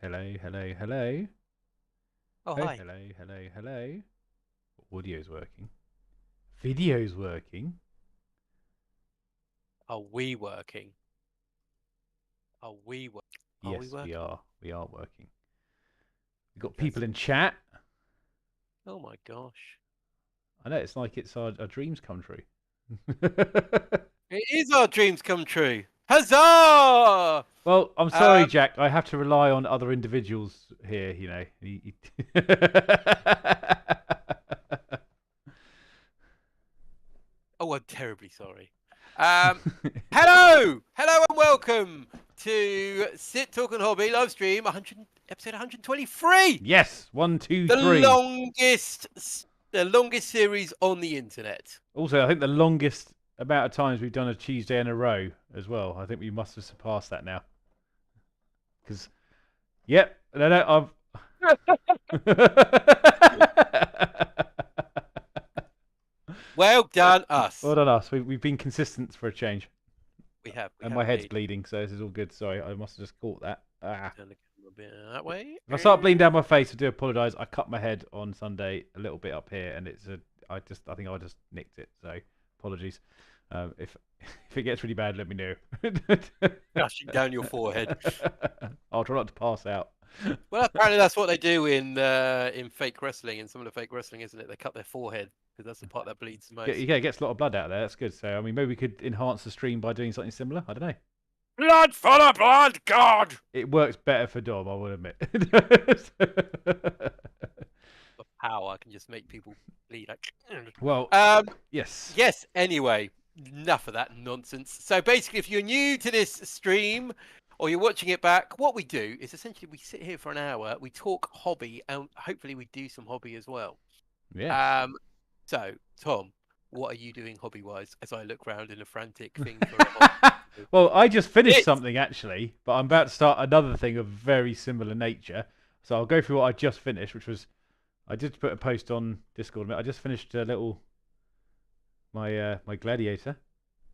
Hello, hello, hello. Oh, Oh, hi. hello, hello, hello. Audio's working. Video's working. Are we working? Are we working? Are we Yes, we working? are. We are working. We've got people Fantastic. in chat. Oh my gosh. I know it's like it's our dreams come true. It is our dreams come true. Huzzah! Well, I'm sorry, Um, Jack. I have to rely on other individuals here. oh, I'm terribly sorry. Hello! Hello and welcome to Sit Talk and Hobby live stream episode 123. Yes, one, two, The three. longest series on the internet. Also, I think the longest amount of times we've done a Tuesday in a row as well. I think we must have surpassed that now. Because, yep, no, Well done, us. well done us. We've been consistent for a change. We have And my head's indeed. bleeding, so this is all good. Sorry, I must have just caught that. Turn the camera a bit that way. If I start bleeding down my face, I do apologise. I cut my head on Sunday a little bit up here, and I think I just nicked it. So apologies. If if it gets really bad, let me know. Gushing down your forehead. I'll try not to pass out. Well, apparently that's what they do in fake wrestling. In some of the fake wrestling, isn't it? They cut their forehead because that's the part that bleeds the most. Yeah, it gets a lot of blood out there. That's good. So I mean, maybe we could enhance the stream by doing something similar. I don't know. Blood for the blood god. It works better for Dom, I will admit. Of power can just make people bleed. Well, yes. Yes. Anyway, enough of that nonsense. So basically, if you're new to this stream or you're watching it back, what we do is essentially we sit here for an hour, we talk hobby, and hopefully we do some hobby as well. Yes. So, Tom, what are you doing hobby-wise as I look round in a frantic thing for a hobby? Well, I just finished something actually, but I'm about to start another thing of very similar nature. So I'll go through what I just finished, which was I did put a post on Discord. I just finished my gladiator,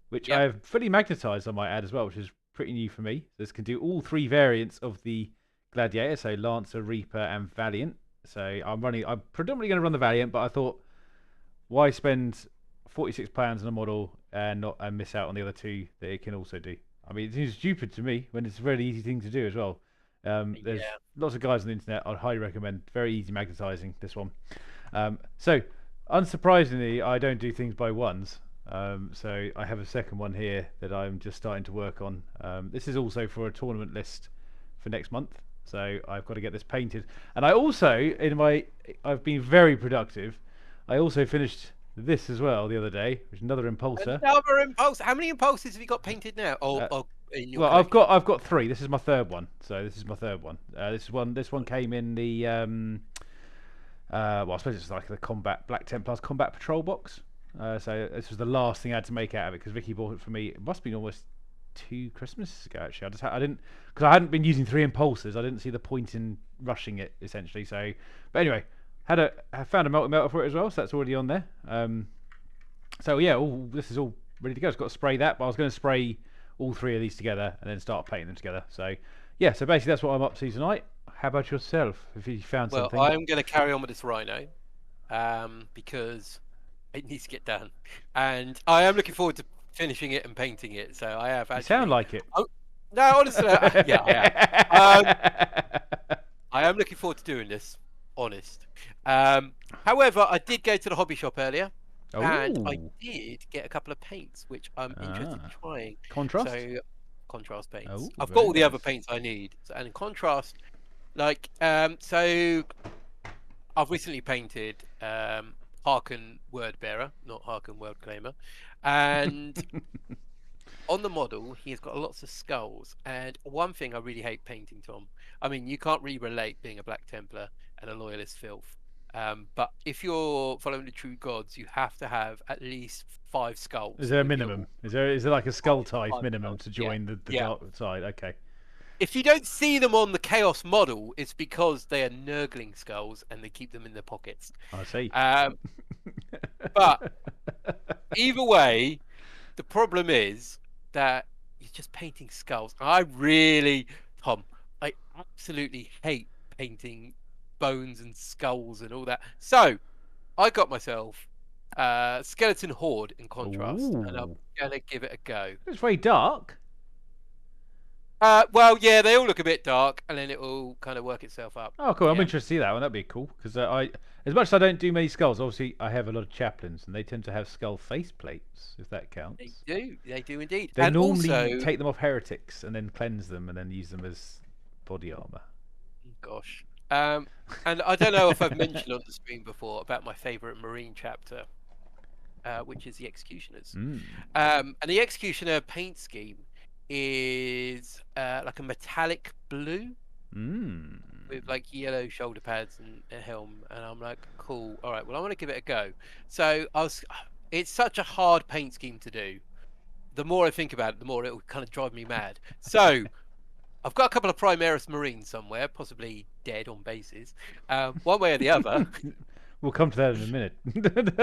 which I have fully magnetized, I might add as well, which is pretty new for me. This can do all three variants of the gladiator, so Lancer, Reaper, and Valiant. So I'm predominantly going to run the Valiant, but I thought, why spend £46 on a model and miss out on the other two that it can also do? I mean, it seems stupid to me when it's a very easy thing to do as well. There's lots of guys on the internet. I'd highly recommend. Very easy magnetizing this one. So, unsurprisingly, I don't do things by ones. So I have a second one here that I'm just starting to work on. This is also for a tournament list for next month. So I've got to get this painted. And I also, I've been very productive. I also finished this as well the other day, which is another impulsor. Another impulsor. How many impulsors have you got painted now? In your well, collection? I've got three. This is my third one. So this is my third one. This one came in the well, I suppose it's like the Black Templars Combat Patrol box. So this was the last thing I had to make out of it because Vicky bought it for me. It must have been almost 2 Christmases ago actually. I didn't, because I hadn't been using 3 impulsors. I didn't see the point in rushing it essentially. So, but anyway, I found a melter for it as well, so that's already on there. So yeah, this is all ready to go. It's got to spray that, but I was going to spray all 3 of these together and then start painting them together. So yeah, so basically that's what I'm up to tonight. How about yourself? If you found something? Well, I'm going to carry on with this Rhino because it needs to get done, and I am looking forward to finishing it and painting it. So I have actually. You sound like it. No, honestly, yeah, I am. I am looking forward to doing this. Honest. However, I did go to the hobby shop earlier, and I did get a couple of paints, which I'm interested in trying. Contrast. So, contrast paints. Oh, I've got all the other paints I need, and in contrast, like so, I've recently painted Harken Word Bearer, not Harken Word Claimer, and. On the model, he's got lots of skulls, and one thing I really hate painting, Tom. I mean, you can't really relate being a Black Templar and a Loyalist filth, but if you're following the true gods, you have to have at least 5 skulls. Is there a minimum? Is there like a skull type minimum to join the dark side? Okay. If you don't see them on the Chaos model, it's because they are Nurgling skulls and they keep them in their pockets. I see. But either way, the problem is that you're just painting skulls. I really, Tom, I absolutely hate painting bones and skulls and all that. So I got myself skeleton horde in contrast, and I'm Ooh, gonna give it a go. it's very dark. Well, yeah, they all look a bit dark, and then it will kind of work itself up. Oh, cool. I'm Yeah, interested to see that one. That'd be cool because as much as I don't do many skulls, obviously I have a lot of chaplains, and they tend to have skull face plates, if that they counts. do. They do indeed. They And normally also, take them off heretics and then cleanse them and then use them as body armor. gosh, and I don't know if I've mentioned on the stream before about my favorite Marine chapter, which is the Executioners. Mm. And the Executioner paint scheme is like a metallic blue Mm. with like yellow shoulder pads and a helm, and I'm like, cool. All right, well, I want to give it a go. So it's such a hard paint scheme to do. The more I think about it, the more it will kind of drive me mad. So I've got a couple of Primaris Marines somewhere, possibly dead on bases, one way or the other. We'll come to that in a minute.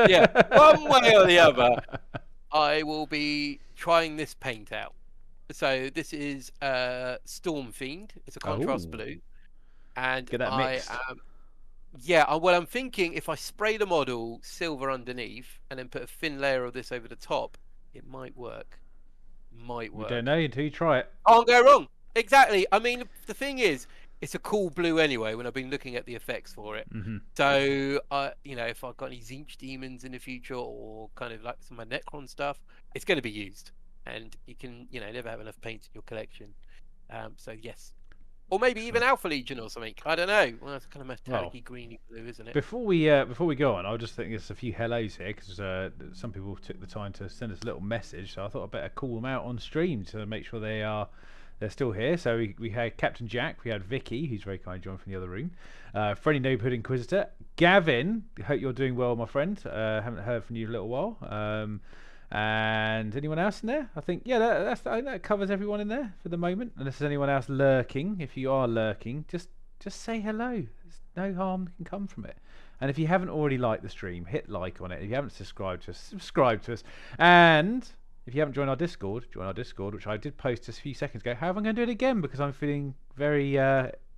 Yeah, one way or the other, I will be trying this paint out. So this is Storm Fiend. It's a contrast Oh, blue, and get that I mixed. am yeah. Well, I'm thinking if I spray the model silver underneath and then put a thin layer of this over the top, it might work. Might You don't work. know until you try it. Can't go wrong. Exactly. I mean, the thing is, it's a cool blue anyway. When I've been looking at the effects for it, Mm-hmm. so you know, if I've got any Zinch demons in the future or kind of like some of my Necron stuff, it's going to be used. And you can, you know, never have enough paint in your collection. So yes, or maybe even Excellent. Alpha Legion or something. I don't know. Well, it's kind of Well, metallic-y, greeny blue, isn't it? before we go on, I'll just think there's a few hellos here because some people took the time to send us a little message, so I thought I'd better call them out on stream to make sure they're still here. So we had Captain Jack, we had Vicky, who's very kind, joined from the other room, Freddy Neighborhood Inquisitor, Gavin. Hope you're doing well, my friend. Haven't heard from you in a little while. And anyone else in there? I think I think that covers everyone in there for the moment. Unless there's anyone else lurking. If you are lurking, just say hello. There's no harm can come from it. And if you haven't already liked the stream, hit like on it. If you haven't subscribed to us, subscribe to us. And if you haven't joined our Discord, join our Discord, which I did post just a few seconds ago. However, I'm going to do it again because I'm feeling very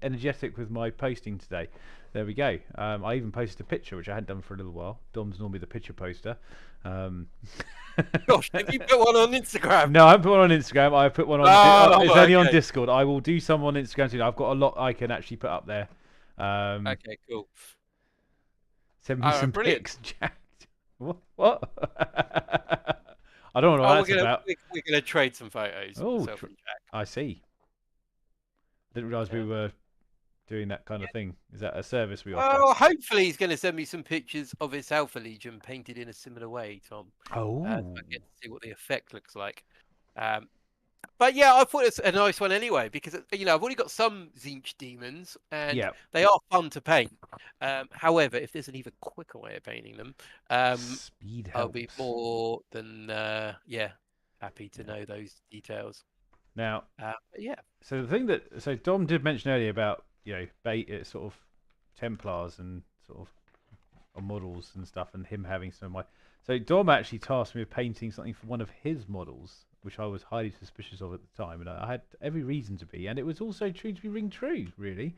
energetic with my posting today. There we go. I even posted a picture, which I hadn't done for a little while. Dom's normally the picture poster. Gosh, have you put one on Instagram? No, I haven't put one on Instagram. I put one on. Oh, it's only on okay. Discord. I will do some on Instagram too. I've got a lot I can actually put up there. Okay, cool. Send me All right, some brilliant. pics, Jack. What? I don't know what Oh, that's about. we're gonna trade some photos. Oh, Myself and Jack. I see. Didn't realise we were doing that kind of thing. Is that a service we offer? Well, hopefully he's going to send me some pictures of his Alpha Legion painted in a similar way, Tom. Oh. So I get to see what the effect looks like. But yeah, I thought it's a nice one anyway because you know I've already got some Zinch demons and they are fun to paint. However, if there's an even quicker way of painting them, Speed helps. I'll be more than happy to know those details. Now, yeah. So the thing so Dom did mention earlier about sort of Templars and sort of models and stuff, and him having some of my. So Dom actually tasked me with painting something for one of his models, which I was highly suspicious of at the time, and I had every reason to be, and it was also true to be ring true, really.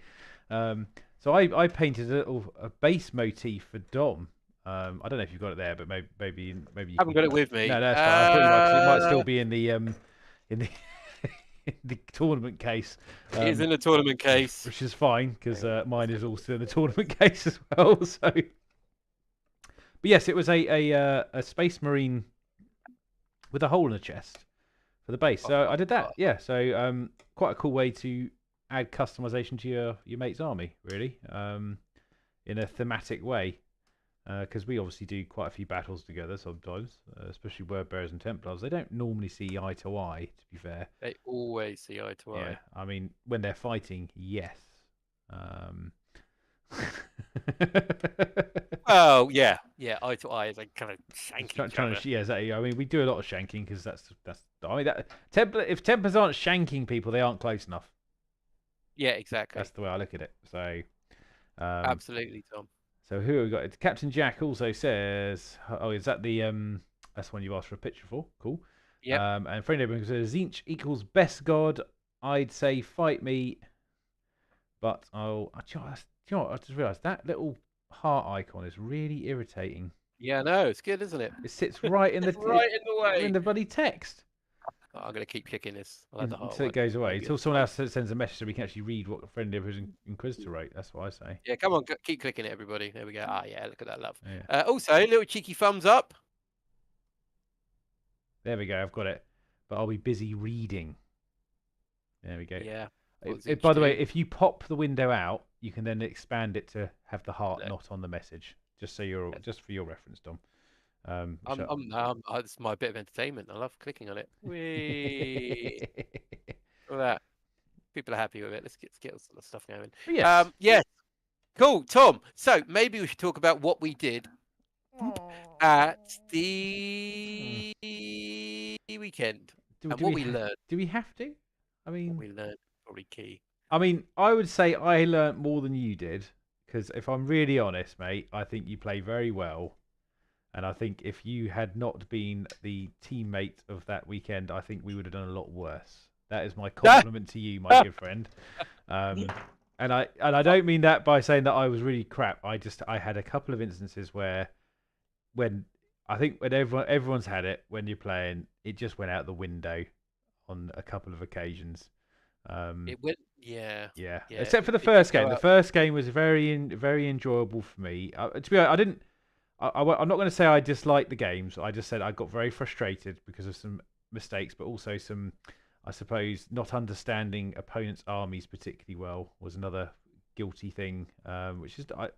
So I painted a base motif for Dom. I don't know if you've got it there, but maybe you haven't got it with me. No, that's fine. I thought it might still be in the the tournament case. It is in the tournament case, which is fine because mine is also in the tournament case as well. So, but yes, it was a Space Marine with a hole in the chest for the base. So I did that. Yeah. So quite a cool way to add customization to your mate's army, really, in a thematic way. Because we obviously do quite a few battles together sometimes, especially Word Bearers and Templars. They don't normally see eye to eye, to be fair. They always see eye to eye. Yeah, I mean, when they're fighting, yes. Oh yeah, eye to eye is like kind of shanking. Yeah, exactly. I mean, we do a lot of shanking because that's. I mean, if Templars aren't shanking people, they aren't close enough. Yeah, exactly. That's the way I look at it. So, absolutely, Tom. So who have we got? Captain Jack also says, "Oh, is that the That's the one you asked for a picture for. Cool. Yeah. And Friend says Zinch equals best god. I'd say fight me. But do you know what, I just realised that little heart icon is really irritating. Yeah, no, it's good, isn't it? It sits right in the Right in the way. in the bloody text. Oh, I'm gonna keep clicking this. I like the heart Until it one. goes Very away. good. Until someone else sends a message so we can actually read what a friend of who's Inquisitor wrote. That's what I say. Yeah, come on, keep clicking it, everybody. There we go. Ah, yeah, look at that love. Yeah. Also, a little cheeky thumbs up. There we go. I've got it. But I'll be busy reading. There we go. Yeah. By the way, if you pop the window out, you can then expand it to have the heart not on the message. Just so you're just for your reference, Dom. It's my bit of entertainment. I love clicking on it. Whee! Look at that. People are happy with it. Let's get all sort of stuff going. Yes. Yes. Cool, Tom. So maybe we should talk about what we did at the weekend and what we learned. Do we have to? I mean, what we learned probably key. I mean, I would say I learnt more than you did, because if I'm really honest, mate, I think you play very well. And I think if you had not been the teammate of that weekend, I think we would have done a lot worse. That is my compliment to you, my good friend. And I don't mean that by saying that I was really crap. I had a couple of instances where when everyone's had it when you're playing, it just went out the window on a couple of occasions. It went, yeah. Except for the first game. The first game was very enjoyable for me. To be honest, I'm not going to say I disliked the games. I just said I got very frustrated because of some mistakes, but also some, I suppose, not understanding opponents' armies particularly well was another guilty thing. Which is I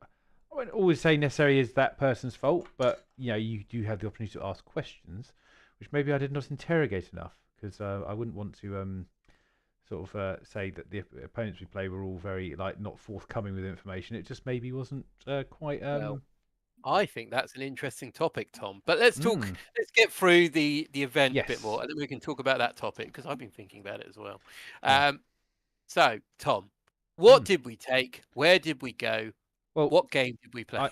won't always say necessarily is that person's fault, but you do have the opportunity to ask questions, which maybe I did not interrogate enough, because I wouldn't want to sort of say that the opponents we play were all very not forthcoming with information. It just maybe wasn't quite. Well, I think that's an interesting topic, Tom. But let's talk. Let's get through the event a bit more, and then we can talk about that topic, because I've been thinking about it as well. Yeah. So, Tom, what did we take? Where did we go? Well, what game did we play?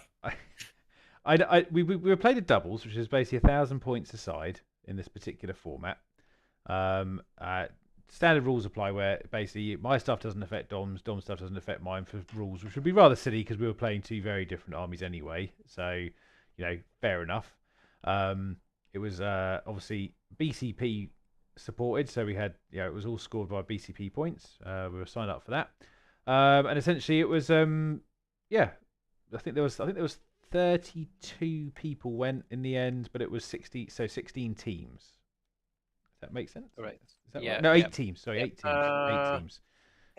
We played a doubles, which is basically 1,000 points aside in this particular format. Standard rules apply, where basically my stuff doesn't affect Dom's stuff doesn't affect mine for rules, which would be rather silly because we were playing two very different armies anyway. So, fair enough. It was obviously BCP supported, so we had it was all scored by BCP points. We were signed up for that, and essentially it was I think there was 32 people went in the end, but it was 16 teams. That makes sense? Right. Is that right? No, 8 teams. Sorry, 8 teams. 8 teams.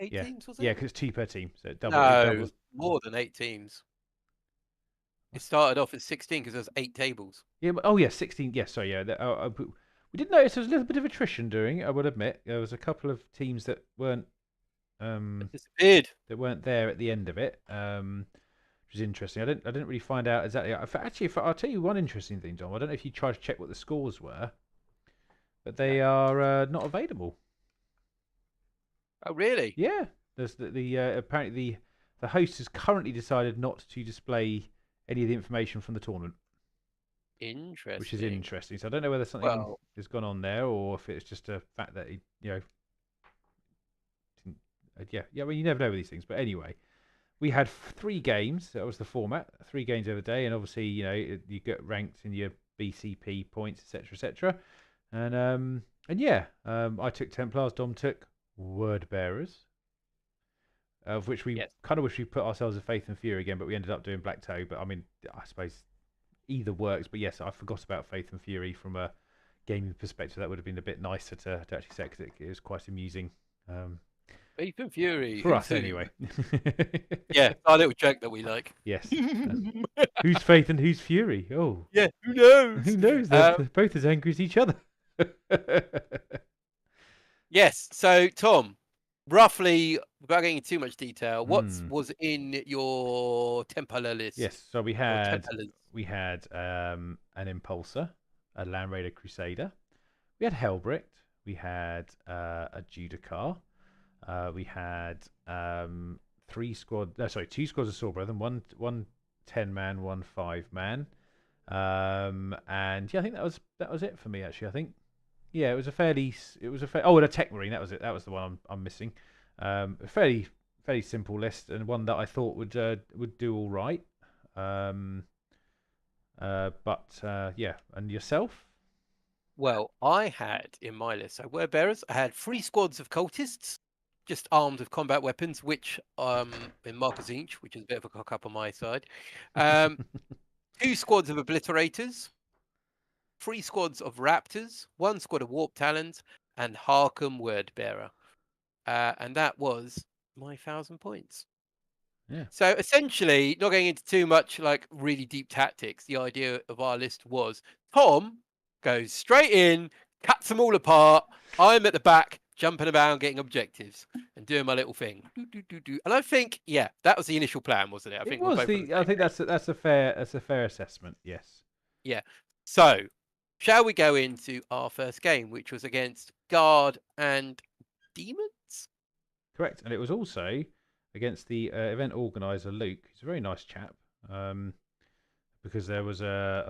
8 teams, was it? Yeah, because it's 2 per team. So it doubles. More than 8 teams. It started off at 16 because there's 8 tables. Yeah. Oh, yeah, 16. Yes, sorry. Yeah. We did notice there was a little bit of attrition during it, I would admit. There was a couple of teams that weren't disappeared. That weren't there at the end of it, which is interesting. I didn't really find out exactly. Actually, I'll tell you one interesting thing, John. I don't know if you tried to check what the scores were. But they are not available. Oh, really? Yeah. There's apparently the host has currently decided not to display any of the information from the tournament. Interesting. Which is interesting. So I don't know whether something has gone on there, or if it's just a fact that well, you never know with these things. But anyway, we had 3 games. That was the format. 3 games over the day, and obviously you get ranked in your BCP points, etc., etc. And I took Templars, Dom took Word Bearers, of which we kind of wish we put ourselves in Faith and Fury again, but we ended up doing Black Toe. But I mean, I suppose either works. But yes, I forgot about Faith and Fury from a gaming perspective. That would have been a bit nicer to actually say, because it was quite amusing. Faith and Fury for us, anyway. Yeah, our little joke that we like. Yes. Who's Faith and who's Fury? Oh, yeah. Who knows? Who knows? They're both as angry as each other. Yes. So, Tom, roughly, without getting into too much detail, what was in your Templar list? Yes. So we had an Impulsor, a Land Raider Crusader. We had Hellbrick. We had a Judicar. We had 2 squads of Sword Brethren, one 10-man, one 5-man. And yeah, I think that was it for me, actually. I think. Yeah, and a Tech Marine. That was it. That was the one I'm missing. A fairly fairly simple list, and one that I thought would do all right. Yeah, and yourself? Well, I had in my list, so word bearers, I had 3 squads of cultists, just armed with combat weapons, which in Marcus Inch, which is a bit of a cock up on my side. 2 squads of obliterators, 3 squads of raptors, 1 squad of warp talons, and Harkham word bearer. And that was my 1,000 points. Yeah. So essentially, not going into too much like really deep tactics, the idea of our list was Tom goes straight in, cuts them all apart. I'm at the back, jumping about, getting objectives, and doing my little thing. And I think, yeah, that was the initial plan, wasn't it? I think we're both on the same I think page. that's a fair assessment. Yes. Yeah. So, shall we go into our first game, which was against Guard and Demons? Correct, and it was also against the event organizer Luke. He's a very nice chap. Because I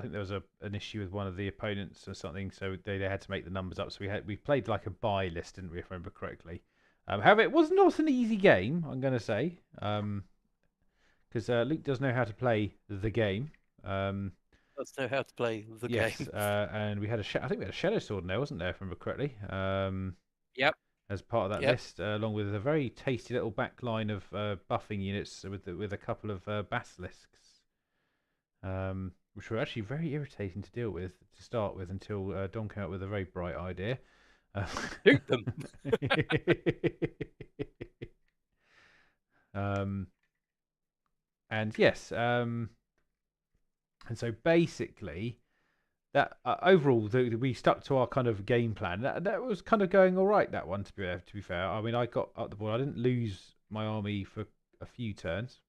think there was an issue with one of the opponents or something, so they had to make the numbers up. So we played like a buy list, didn't we, if I remember correctly? However, it was not an easy game, I'm going to say, because Luke does know how to play the game. Does know how to play the yes, game. And I think we had a shadow sword in there, wasn't there, if I remember correctly? Yep. As part of that list, along with a very tasty little back line of buffing units with a couple of basilisks. Which were actually very irritating to deal with to start with until Don came up with a very bright idea. Shoot them. And yes, and so basically, that overall we stuck to our kind of game plan. That was kind of going all right. That one, to be fair. I mean, I got up the board. I didn't lose my army for a few turns.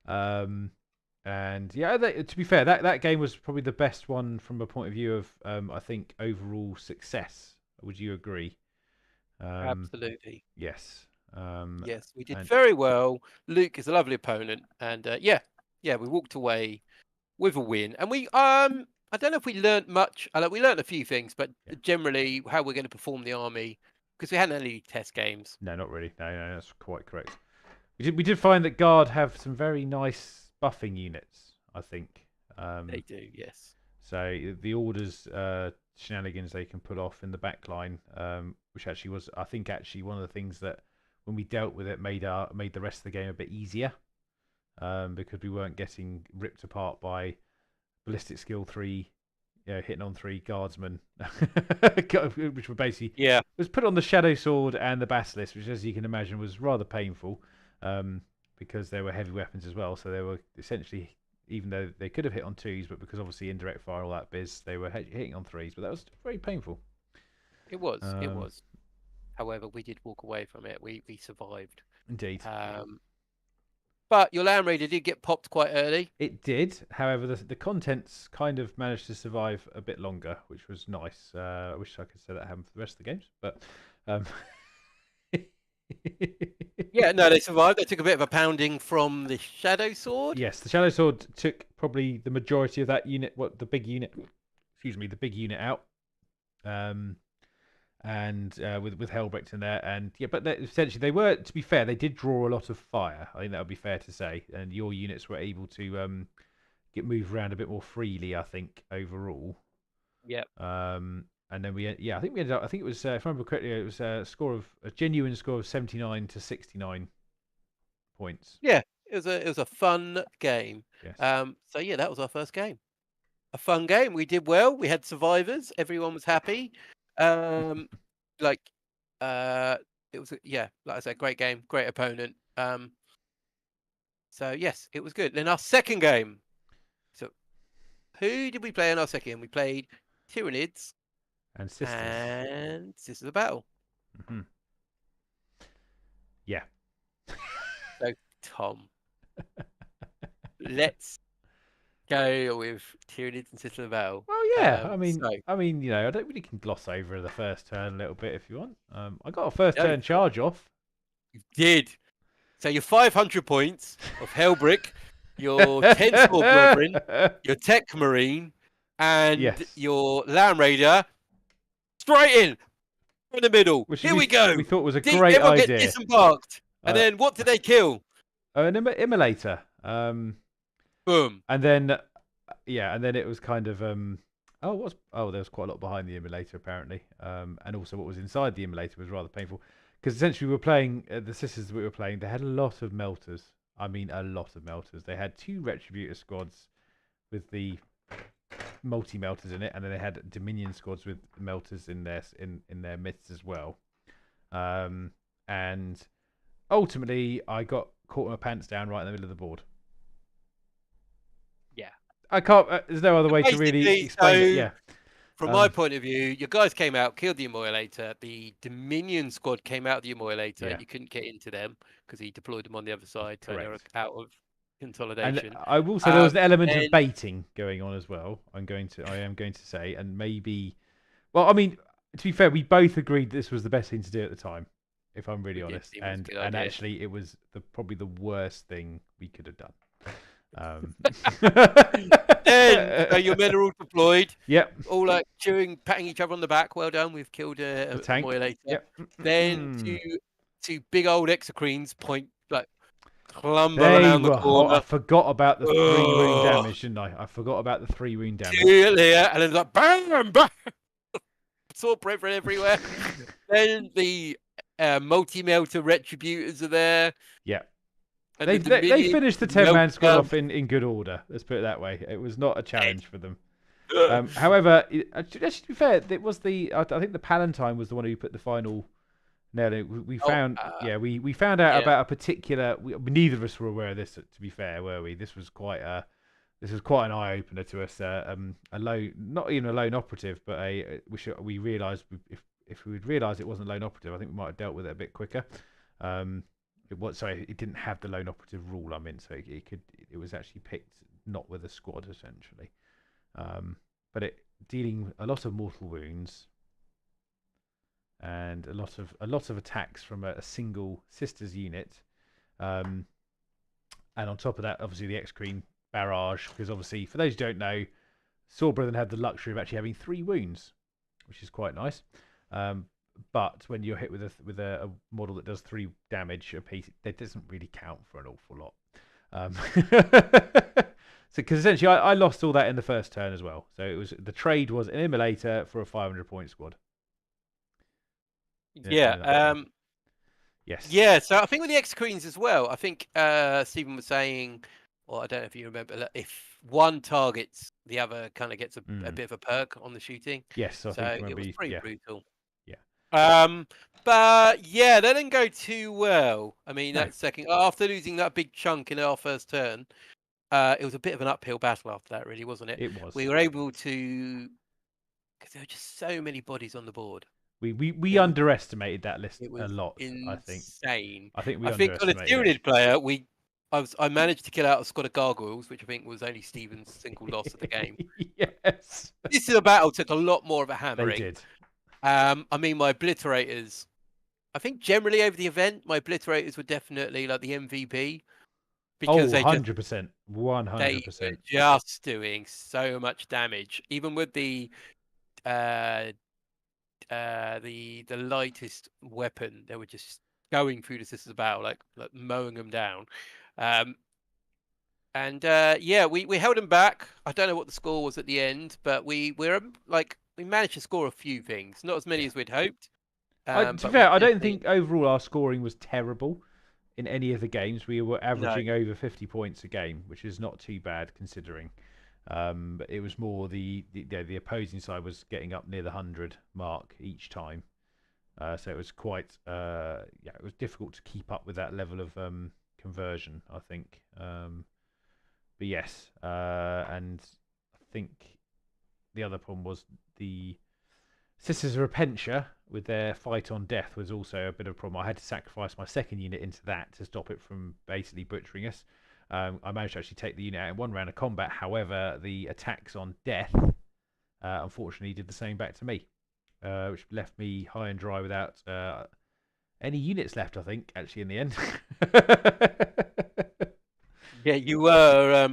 And yeah, to be fair, that game was probably the best one from a point of view of I think overall success. Would you agree? Absolutely. Yes. Yes, we did very well. Luke is a lovely opponent, and yeah, we walked away with a win. And we I don't know if we learned much. We learned a few things, but generally how we're going to perform the army, because we hadn't had any test games. No, not really. No, that's quite correct. We did find that Guard have some very nice buffing units, I think. They do, yes. So the orders shenanigans they can put off in the back line, which actually was, I think, one of the things that when we dealt with it made the rest of the game a bit easier, because we weren't getting ripped apart by ballistic skill 3, hitting on 3 guardsmen, which were basically was put on the shadow sword and the basilisk, which, as you can imagine, was rather painful. Because they were heavy weapons as well, so they were essentially, even though they could have hit on 2s, but because obviously indirect fire, all that biz, they were hitting on 3s, but that was very painful. It was. However, we did walk away from it. We survived. Indeed. But your Land Raider did get popped quite early. It did. However, the contents kind of managed to survive a bit longer, which was nice. I wish I could say that happened for the rest of the games, but yeah, no, they survived. They took a bit of a pounding from the shadow sword. Yes, the shadow sword took probably the majority of that unit. The big unit out. And with Helbrecht in there, and but essentially they were, to be fair, they did draw a lot of fire. I think that would be fair to say, and your units were able to get moved around a bit more freely, I think, overall. Yep. And then I think we ended up. I think it was, if I remember correctly, it was a genuine score of 79 to 69 points. Yeah, it was a fun game. Yes. So yeah, that was our first game. A fun game. We did well. We had survivors. Everyone was happy. It was like I said, great game, great opponent. So yes, it was good. Then our second game. So who did we play in our second game? We played Tyranids and Sisters. And Sisters of Battle. Mm-hmm. Yeah. So Tom, let's go with Tyranids and Sisters of Battle. Well, yeah. I mean, I don't really can gloss over the first turn a little bit if you want. I got a first turn charge off. You did. So your 500 points of Hellbrick, your 10 Sword Brethren, your Tech Marine, and your Land Raider, straight in. in the middle. Which Here we go. we thought was a great Everyone gets idea. disembarked. And then what did they kill? An immolator. Boom. And then, and then it was kind of there was quite a lot behind the immolator apparently. And also what was inside the immolator was rather painful because essentially we were playing the sisters that we were playing. They had a lot of melters. I mean, a lot of melters. They had 2 retributor squads with the multi-melters in it, and then they had Dominion squads with melters in their midst as well. And ultimately, I got caught my pants down right in the middle of the board. Yeah, I can't. There's no other way to really explain it. Yeah. From my point of view, your guys came out, killed the Immolator. The Dominion squad came out of the Immolator. Yeah. You couldn't get into them because he deployed them on the other side. So they're out of consolidation. And I will say there was an element of baiting going on as well. I am going to say, and maybe, well, I mean, to be fair, we both agreed this was the best thing to do at the time, if I'm really honest. And actually, it was probably the worst thing we could have done. Then your men are all deployed. Yep. All like cheering, patting each other on the back. Well done, we've killed a tank. Immolator. Yep. Then two big old exocrines clumber around the corner. I forgot about the 3 wound damage, didn't I? I forgot about the 3 wound damage. Yeah, and then like bam, bam, sword brethren everywhere. Then the multi-melter retributors are there. Yeah. And they finished the 10-man squad off in good order. Let's put it that way. It was not a challenge for them. However, to be fair, it was I think the Palatine was the one who put the final nail in. We found out about a particular. Neither of us were aware of this. To be fair, were we? This was quite an eye opener to us. Not even a lone operative, but we realised if we would realised it wasn't a lone operative, I think we might have dealt with it a bit quicker. It didn't have the lone operative rule. I mean, so it was actually picked not with a squad essentially, but it dealing a lot of mortal wounds and a lot of attacks from a single sisters unit, and on top of that, obviously the X-Creen barrage, because obviously for those who don't know, Sword Brethren had the luxury of actually having 3 wounds, which is quite nice. But when you're hit with a model that does 3 damage a piece, that doesn't really count for an awful lot. So because essentially I lost all that in the first turn as well. So the trade was an immolator for a 500-point squad. Yeah. Yes. Yeah. So I think with the X-Queens as well, I think Stephen was saying, well, I don't know if you remember, that if one targets, the other kind of gets a bit of a perk on the shooting. Yes. I think it was pretty brutal. But that didn't go too well. I mean, that second, after losing that big chunk in our first turn, it was a bit of an uphill battle after that, really, wasn't it? It was. We were able to, because there were just so many bodies on the board. We underestimated that list a lot. Insane. I think we on a Tyranid player, I managed to kill out a squad of gargoyles, which I think was only Stephen's single loss of the game. Yes. This is a battle took a lot more of a hammering. They did. I mean, my obliterators, I think generally over the event, my obliterators were definitely like the MVP. Because 100%. 100%. They were just doing so much damage. Even with the lightest weapon, they were just going through the sisters battle, like mowing them down. We held them back. I don't know what the score was at the end, but we managed to score a few things, not as many as we'd hoped. To be fair, I don't think overall our scoring was terrible in any of the games. We were averaging over 50 points a game, which is not too bad considering. But it was more the opposing side was getting up near the 100 mark each time. So it was quite it was difficult to keep up with that level of conversion, I think. But yes, and I think the other problem was the Sisters of Repentia with their fight on death was also a bit of a problem. I had to sacrifice my second unit into that to stop it from basically butchering us. I managed to actually take the unit out in one round of combat. However, the attacks on death unfortunately did the same back to me, which left me high and dry without any units left, I think, actually, in the end. Yeah, you were.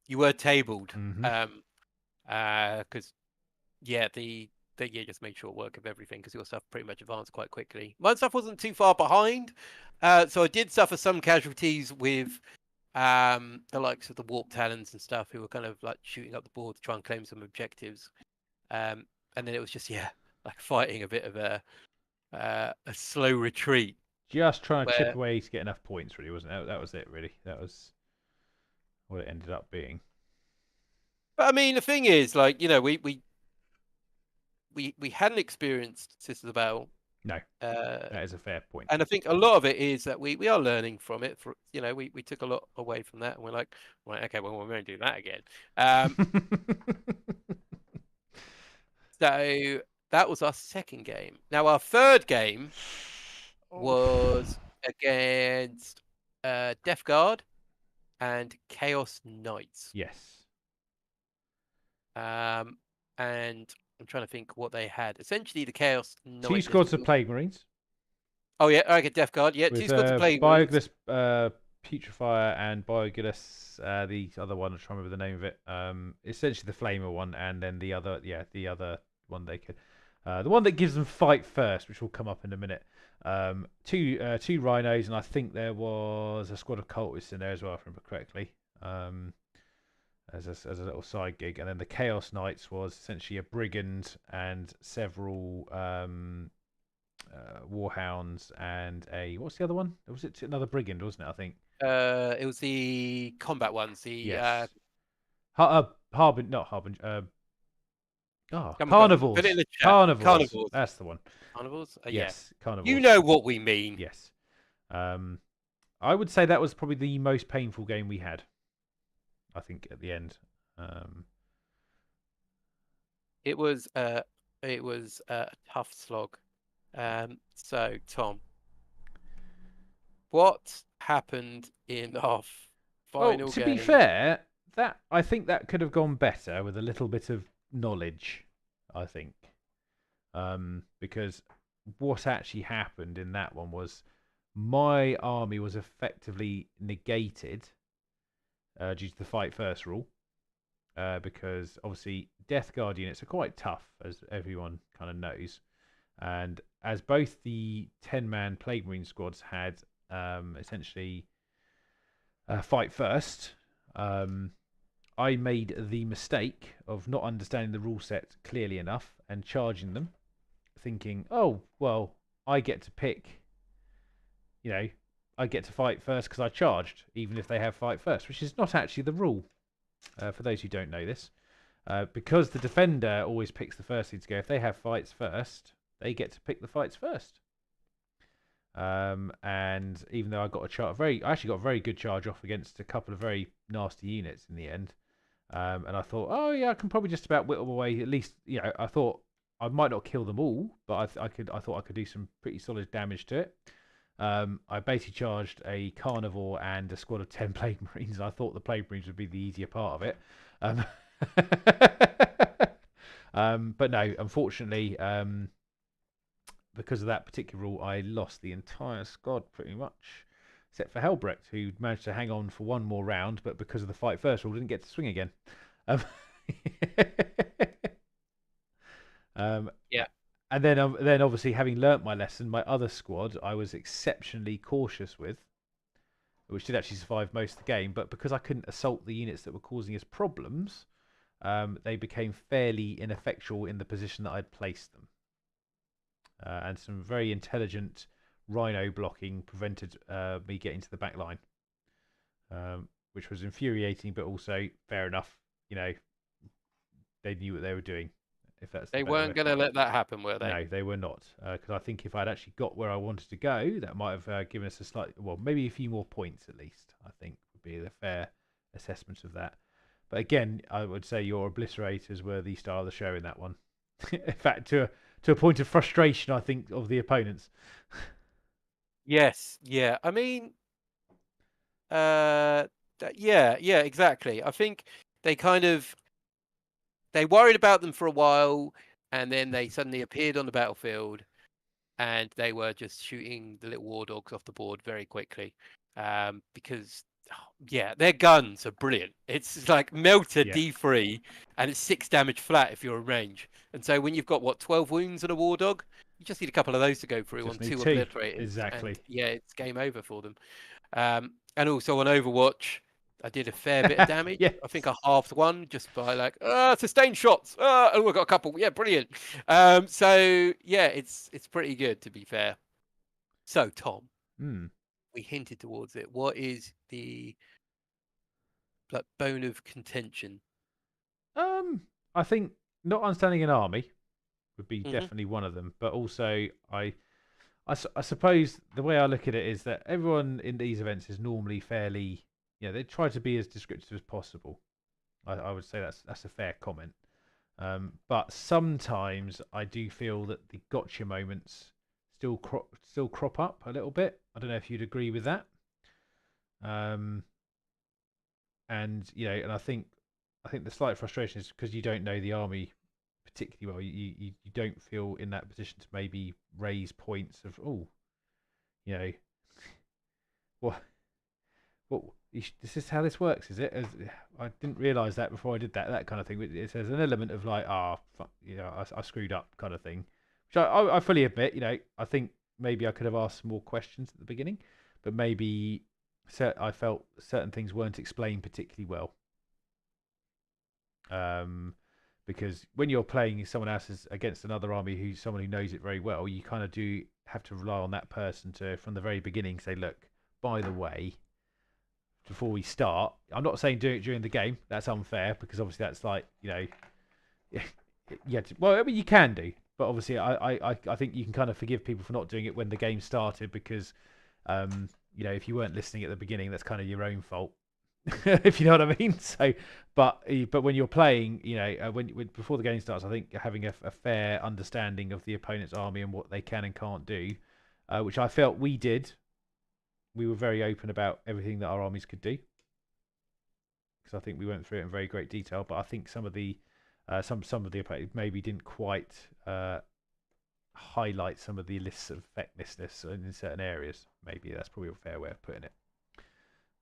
You were tabled. Mm-hmm. Because the yeah, just made short work of everything because your stuff pretty much advanced quite quickly. My stuff wasn't too far behind, so I did suffer some casualties with the likes of the Warp Talons and stuff, who were kind of like shooting up the board to try and claim some objectives. And then it was just like fighting a bit of a slow retreat. Just trying to chip Where, away to get enough points, really, wasn't it? That was it, really. That was what it ended up being. but I mean, the thing is, like, we hadn't experienced Sisters of Battle. No, that is a fair point. And I think a lot of it is that we are learning from it. For we took a lot away from that, and we're like, right, okay, well, we won't do that again. So that was our second game. Now our third game was against Death Guard and Chaos Knights. Yes. And I'm trying to think what they had. Essentially, the Chaos Knights. 2 squads of Plague Marines. Oh yeah, okay, Death Guard. Yeah, With, 2 squads of Plague Marines. Biogulus, Putrefier, and Biogulus. The other one, I'm trying to remember the name of it. Essentially the Flamer one, and then the other one they could. The one that gives them fight first, which will come up in a minute. Two rhinos, and I think there was a squad of cultists in there as well, if I remember correctly. As a little side gig, and then the Chaos Knights was essentially a brigand and several warhounds and what's the other one? Was it another brigand, wasn't it? I think. It was the combat ones. Yes. Carnivores. Carnivores. That's the one. Carnivores. Yes, yeah. carnivores. You know what we mean. Yes. I would say that was probably the most painful game we had. I think at the end. It was a tough slog. So Tom, what happened in our final to game? be fair, I think that could have gone better with a little bit of knowledge. I think, because what actually happened in that one was my army was effectively negated due to the fight first rule. Because obviously Death Guard units are quite tough, as everyone kind of knows. And as both the 10-man Plague Marine squads had essentially fight first, I made the mistake of not understanding the rule set clearly enough and charging them, thinking, oh, well, I get to pick, I get to fight first because I charged, even if they have fight first, which is not actually the rule. For those who don't know this, because the defender always picks the first thing to go. If they have fights first, they get to pick the fights first. And even though I actually got a very good charge off against a couple of very nasty units in the end. And I thought, oh yeah, I can probably just about whittle away. At least, I thought I might not kill them all, but I thought I could do some pretty solid damage to it. I basically charged a carnivore and a squad of 10 Plague Marines. I thought the Plague Marines would be the easier part of it. But no, unfortunately, because of that particular rule, I lost the entire squad pretty much, except for Helbrecht, who managed to hang on for one more round, but because of the fight first rule, didn't get to swing again. Yeah. And then obviously, having learnt my lesson, my other squad I was exceptionally cautious with, which did actually survive most of the game. But because I couldn't assault the units that were causing us problems, they became fairly ineffectual in the position that I'd placed them. And some very intelligent rhino blocking prevented me getting to the back line, which was infuriating, but also fair enough. They knew what they were doing. If that's they weren't going to let that happen, were they? No, they were not. Because I think if I'd actually got where I wanted to go, that might have given us maybe a few more points at least. I think would be the fair assessment of that. But again, I would say your obliterators were the star of the show in that one. In fact, to a point of frustration, I think, of the opponents. Yes, yeah. I mean, yeah, exactly. I think they worried about them for a while, and then they suddenly appeared on the battlefield, and they were just shooting the little war dogs off the board very quickly, because Yeah, their guns are brilliant. It's like Melter Yeah. D3, and it's 6 damage flat if you're in range. And so when you've got, what, 12 wounds on a War Dog, you just need a couple of those to go through on Just need 2 two. obliterators. And Exactly. yeah, it's game over for them. And also on Overwatch, I did a fair bit of damage. Yes. I think I halved one just by like, sustained shots. Oh, I got a couple. Yeah, brilliant. So yeah, it's pretty good, to be fair. So Tom, we hinted towards it. What is the like bone of contention? I think not understanding an army would be Mm-hmm. definitely one of them, but also I suppose the way I look at it is that everyone in these events is normally fairly, they try to be as descriptive as possible. I would say that's a fair comment. But sometimes I do feel that the gotcha moments still crop up a little bit. I don't know if you'd agree with that. And I think the slight frustration is because you don't know the army particularly well. You don't feel in that position to maybe raise points of you know what this is how this works, is it? I didn't realise that before I did that kind of thing. It says an element of like, fuck, I screwed up kind of thing, which I fully admit. I think maybe I could have asked more questions at the beginning, but maybe I felt certain things weren't explained particularly well. Because when you're playing someone else's against another army someone who knows it very well, you kind of do have to rely on that person to, from the very beginning, say, look, by the way, before we start, I'm not saying do it during the game. That's unfair because obviously that's like, yeah. Well, I mean, you can do, but obviously I think you can kind of forgive people for not doing it when the game started because, if you weren't listening at the beginning, that's kind of your own fault. If you know what I mean. So, but when you're playing, when before the game starts, I think having a fair understanding of the opponent's army and what they can and can't do, which I felt we did. We were very open about everything that our armies could do, because I think we went through it in very great detail. But I think some of the opponents maybe didn't quite highlight some of the lists of effectiveness in certain areas. Maybe that's probably a fair way of putting it.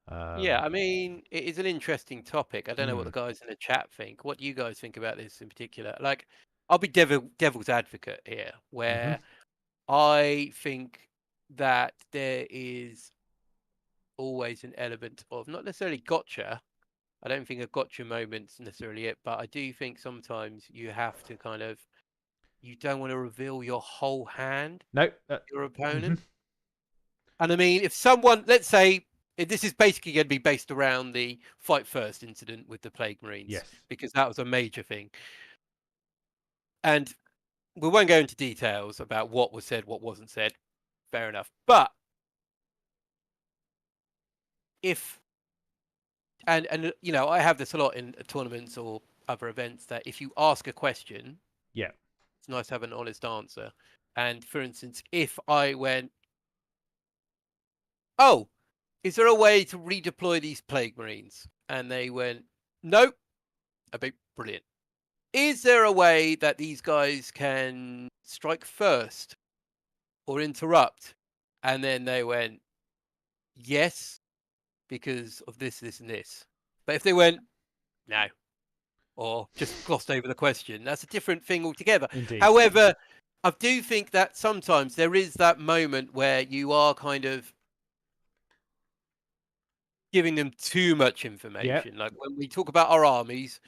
Yeah, I mean, it is an interesting topic. I don't know what the Mm. guys in the chat think. What do you guys think about this in particular? Like, I'll be devil's advocate here, where I think that there is always an element of not necessarily gotcha. I don't think a gotcha moment's necessarily it, but I do think sometimes you have to you don't want to reveal your whole hand No. to your opponent. And I mean, if someone, let's say, this is basically going to be based around the Fight First incident with the Plague Marines, Yes. because that was a major thing. And we won't go into details about what was said, what wasn't said. Fair enough. But if, and I have this a lot in tournaments or other events, that if you ask a question, yeah, it's nice to have an honest answer. And for instance, if I went, oh, is there a way to redeploy these Plague Marines? And they went, nope. I'd be brilliant. Is there a way that these guys can strike first or interrupt? And then they went, yes, because of this, this, and this. But if they went, no, or just glossed over the question, that's a different thing altogether. indeed. However, I do think that sometimes there is that moment where you are kind of giving them too much information. Yep. Like when we talk about our armies,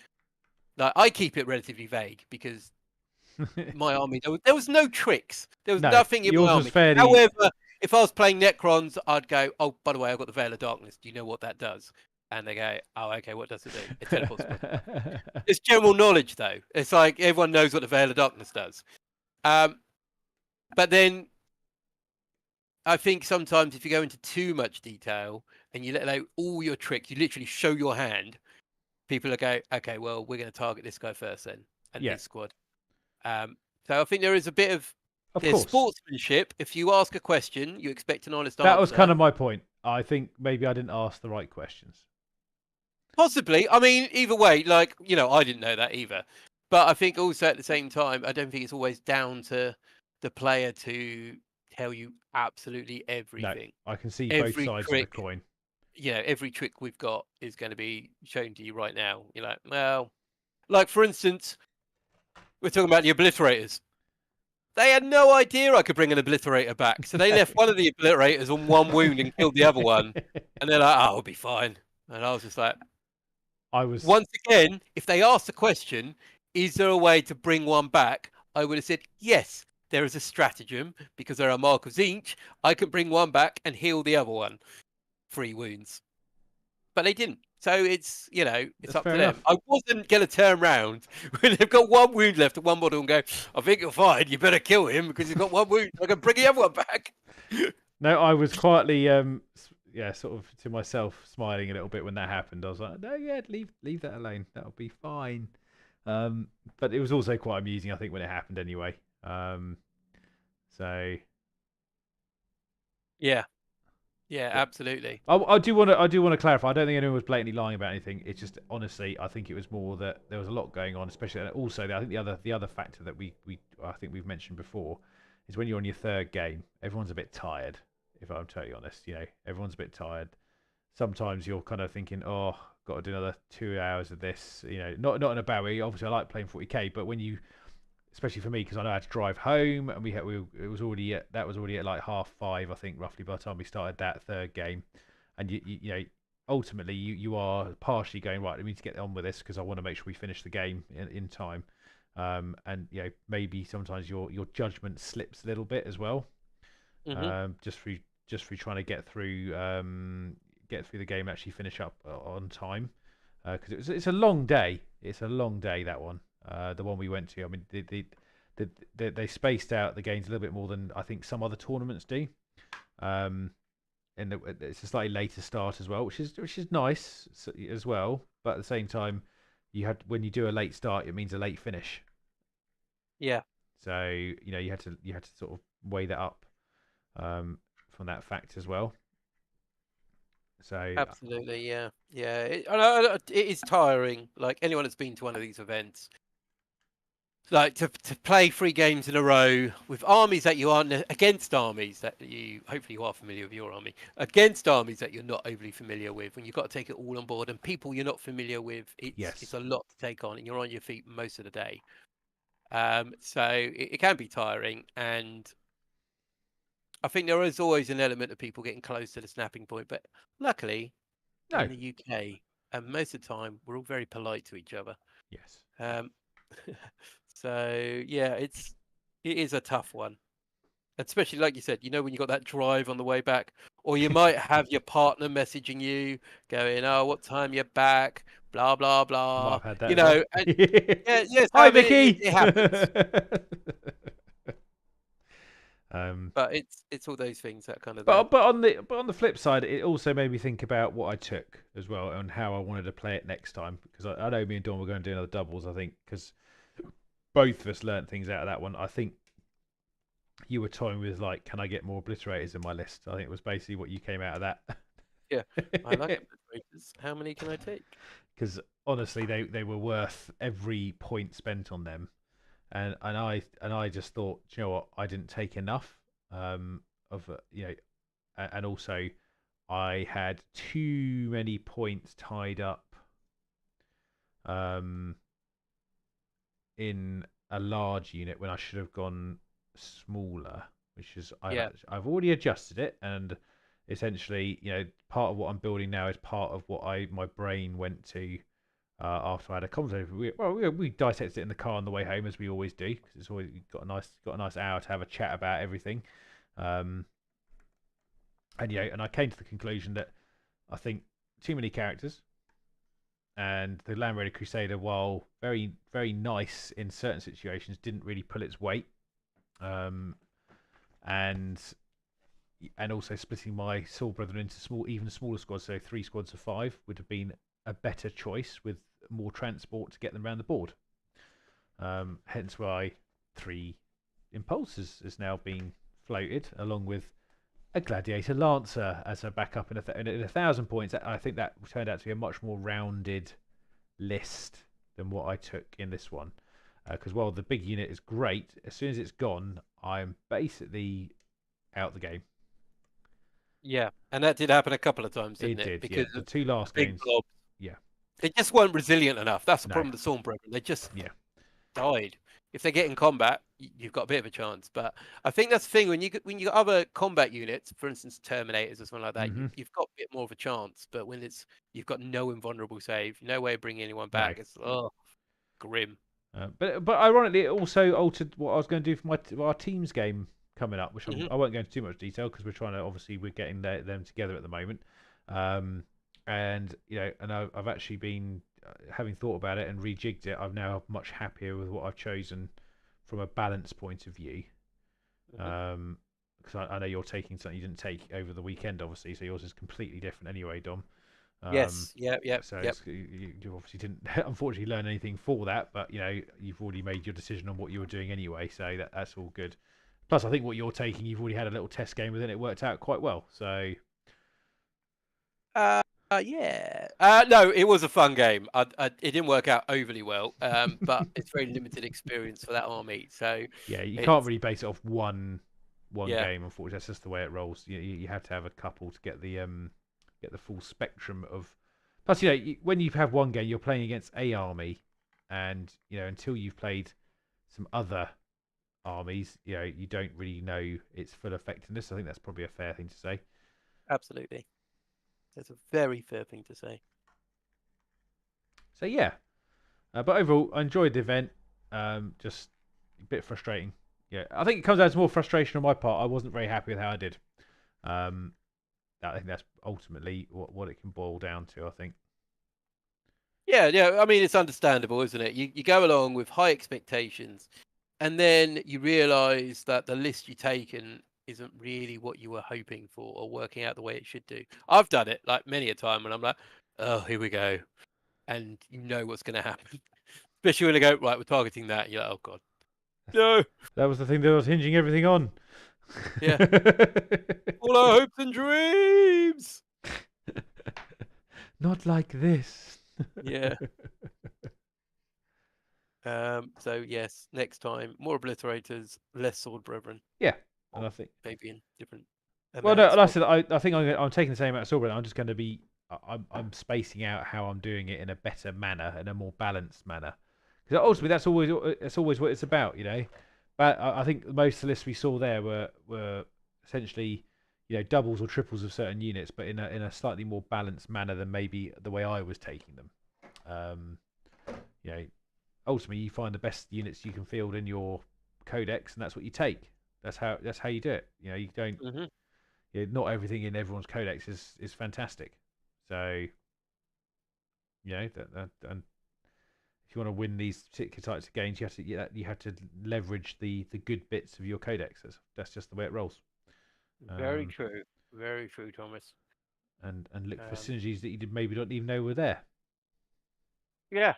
like I keep it relatively vague because my army, there was no tricks. There was No, nothing in my yours was army. fairly. However, if I was playing Necrons, I'd go, oh, by the way, I've got the Veil of Darkness. Do you know what that does? And they go, oh, okay, what does it do? It teleports. It's general knowledge, though. It's like everyone knows what the Veil of Darkness does. But then I think sometimes if you go into too much detail and you let out all your tricks, you literally show your hand, people will go, okay, well, we're going to target this guy first then, and his squad. So I think there is a bit of there's sportsmanship. If you ask a question, you expect an honest answer. That was kind of my point. I think maybe I didn't ask the right questions. Possibly. I mean, either way, like, I didn't know that either. But I think also at the same time, I don't think it's always down to the player to tell you absolutely everything. No, I can see both sides of the coin. every trick we've got is going to be shown to you right now. You're like, well, like for instance, we're talking about the obliterators. They had no idea I could bring an obliterator back, so they left one of the obliterators on 1 wound and killed the other one. And they're like, "Oh, it'll be fine." And I was just like, once again, if they asked the question, "Is there a way to bring one back?" I would have said, "Yes, there is a stratagem because there are markers each. I can bring one back and heal the other one, 3 wounds." But they didn't. So it's it's up to them. I wasn't gonna turn around when they've got 1 wound left at one model and go, "I think you're fine. You better kill him because he's got 1 wound. I can bring the other one back." No, I was quietly, sort of to myself, smiling a little bit when that happened. I was like, no, yeah, leave that alone. That'll be fine. But it was also quite amusing, I think, when it happened anyway. So yeah, absolutely. I do want to clarify. I don't think anyone was blatantly lying about anything. It's just honestly, I think it was more that there was a lot going on, especially, and also I think the other factor that I think we've mentioned before is when you're on your third game, everyone's a bit tired. If I'm totally honest, everyone's a bit tired. Sometimes you're kind of thinking, oh, got to do another 2 hours of this. Not in a bad way. Obviously, I like playing 40k, but when you, especially for me, because I know I had to drive home, and it was already at like 5:30, I think, roughly by the time we started that third game, and ultimately you are partially going, right, I need to get on with this because I want to make sure we finish the game in time, and maybe sometimes your judgment slips a little bit as well, just through trying to get through the game and actually finish up on time, because it's a long day. It's a long day, that one. The one we went to. I mean, they spaced out the games a little bit more than I think some other tournaments do. And it's a slightly later start as well, which is nice as well. But at the same time, when you do a late start, it means a late finish. Yeah. So you had to sort of weigh that up from that fact as well. So absolutely, yeah. It is tiring. Like anyone that's been to one of these events, like to play 3 games in a row with armies that you aren't against armies that hopefully you are familiar with your army, against armies that you're not overly familiar with, when you've got to take it all on board and people you're not familiar with. It's a lot to take on, and you're on your feet most of the day. So it can be tiring, and I think there is always an element of people getting close to the snapping point, but luckily in the UK, and most of the time we're all very polite to each other. Yes. So yeah, it is a tough one, especially like you said. When you got that drive on the way back, or you might have your partner messaging you, going, "Oh, what time you're back?" Blah blah blah. I've had that. And, yes. Hi, Vicky. It happens. But it's all those things that kind of. But on the flip side, it also made me think about what I took as well and how I wanted to play it next time, because I know me and Dawn were going to do another doubles. I think because both of us learnt things out of that one. I think you were toying with like, can I get more obliterators in my list? I think it was basically what you came out of that. Yeah, I like obliterators. How many can I take? Because honestly, they were worth every point spent on them, and I just thought, you know what, I didn't take enough. And also I had too many points tied up in a large unit when I should have gone smaller, which is I've already adjusted it, and essentially, part of what I'm building now is part of what my brain went to after I had a conversation. We dissected it in the car on the way home, as we always do, because it's always got a nice hour to have a chat about everything. And I came to the conclusion that I think too many characters, and the Land Raider Crusader, while very very nice in certain situations, didn't really pull its weight. And also splitting my Soul Brethren into even smaller squads, so 3 squads of 5, would have been a better choice with more transport to get them around the board. Hence why 3 Impulses is now being floated, along with a Gladiator Lancer as a backup in 1,000 points. I think that turned out to be a much more rounded list than what I took in this one. Because while the big unit is great, as soon as it's gone, I'm basically out the game. Yeah, and that did happen a couple of times, didn't It it? did, yeah. Because The of two the last big games, blobs. yeah, They just weren't resilient enough. That's the no, problem with the Storm Brethren. They just yeah, died. If they get in combat, you've got a bit of a chance. But I think that's the thing when you got other combat units, for instance, Terminators or something like that, hmm you've got a bit more of a chance. But when you've got no invulnerable save, no way of bringing anyone no. back, it's grim. But ironically, it also altered what I was going to do for our teams game coming up, which Hmm. I won't go into too much detail because we're getting them together at the moment. Um, and and I've actually been having thought about it and rejigged it. I'm now much happier with what I've chosen from a balance point of view. Hmm. Because I know you're taking something you didn't take over the weekend, obviously, so yours is completely different anyway, Dom. Um, Yes. Yep. Yep. so Yep. you obviously didn't unfortunately learn anything for that, but you've already made your decision on what you were doing anyway, so that's all good. Plus, I think what you're taking, you've already had a little test game with it, and it worked out quite well. So Yeah. No, it was a fun game. It didn't work out overly well, but it's very limited experience for that army. So yeah, you can't it's really base it off one yeah, game. Unfortunately, that's just the way it rolls. You have to have a couple to get the full spectrum of. Plus, when you have one game, you're playing against a army, and until you've played some other armies, you don't really know its full effectiveness. I think that's probably a fair thing to say. absolutely. That's a very fair thing to say. So yeah, but overall, I enjoyed the event. Just a bit frustrating. Yeah, I think it comes down to more frustration on my part. I wasn't very happy with how I did. Um, I think that's ultimately what it can boil down to. I think. Yeah, yeah. I mean, it's understandable, isn't it? You go along with high expectations, and then you realise that the list you've taken isn't really what you were hoping for or working out the way it should do. I've done it like many a time when I'm like, oh, here we go, and you know what's going to happen. Especially when they go, right, we're targeting that. You're like, oh god, no, That was the thing that I was hinging everything on. yeah, all our hopes and dreams. Not like this. Yeah. So yes, next time more obliterators, less sword brethren, Yeah, or and I think. maybe in different Well, no, amounts. like I said, I think I'm taking the same amount of silver. I'm just going to be. I'm spacing out how I'm doing it in a better manner, in a more balanced manner. Because ultimately, that's always what it's about. But I think most of the lists we saw there were essentially, doubles or triples of certain units, but in a slightly more balanced manner than maybe the way I was taking them. Um, you know, ultimately, you find the best units you can field in your codex, and that's what you take. That's how you do it. You don't. Hmm. Not everything in everyone's codex is fantastic. So and if you want to win these particular types of games, you have to leverage the good bits of your codex. That's just the way it rolls. Very Um, true. Very true, Thomas. and look for Um, synergies that you maybe don't even know were there. yeah,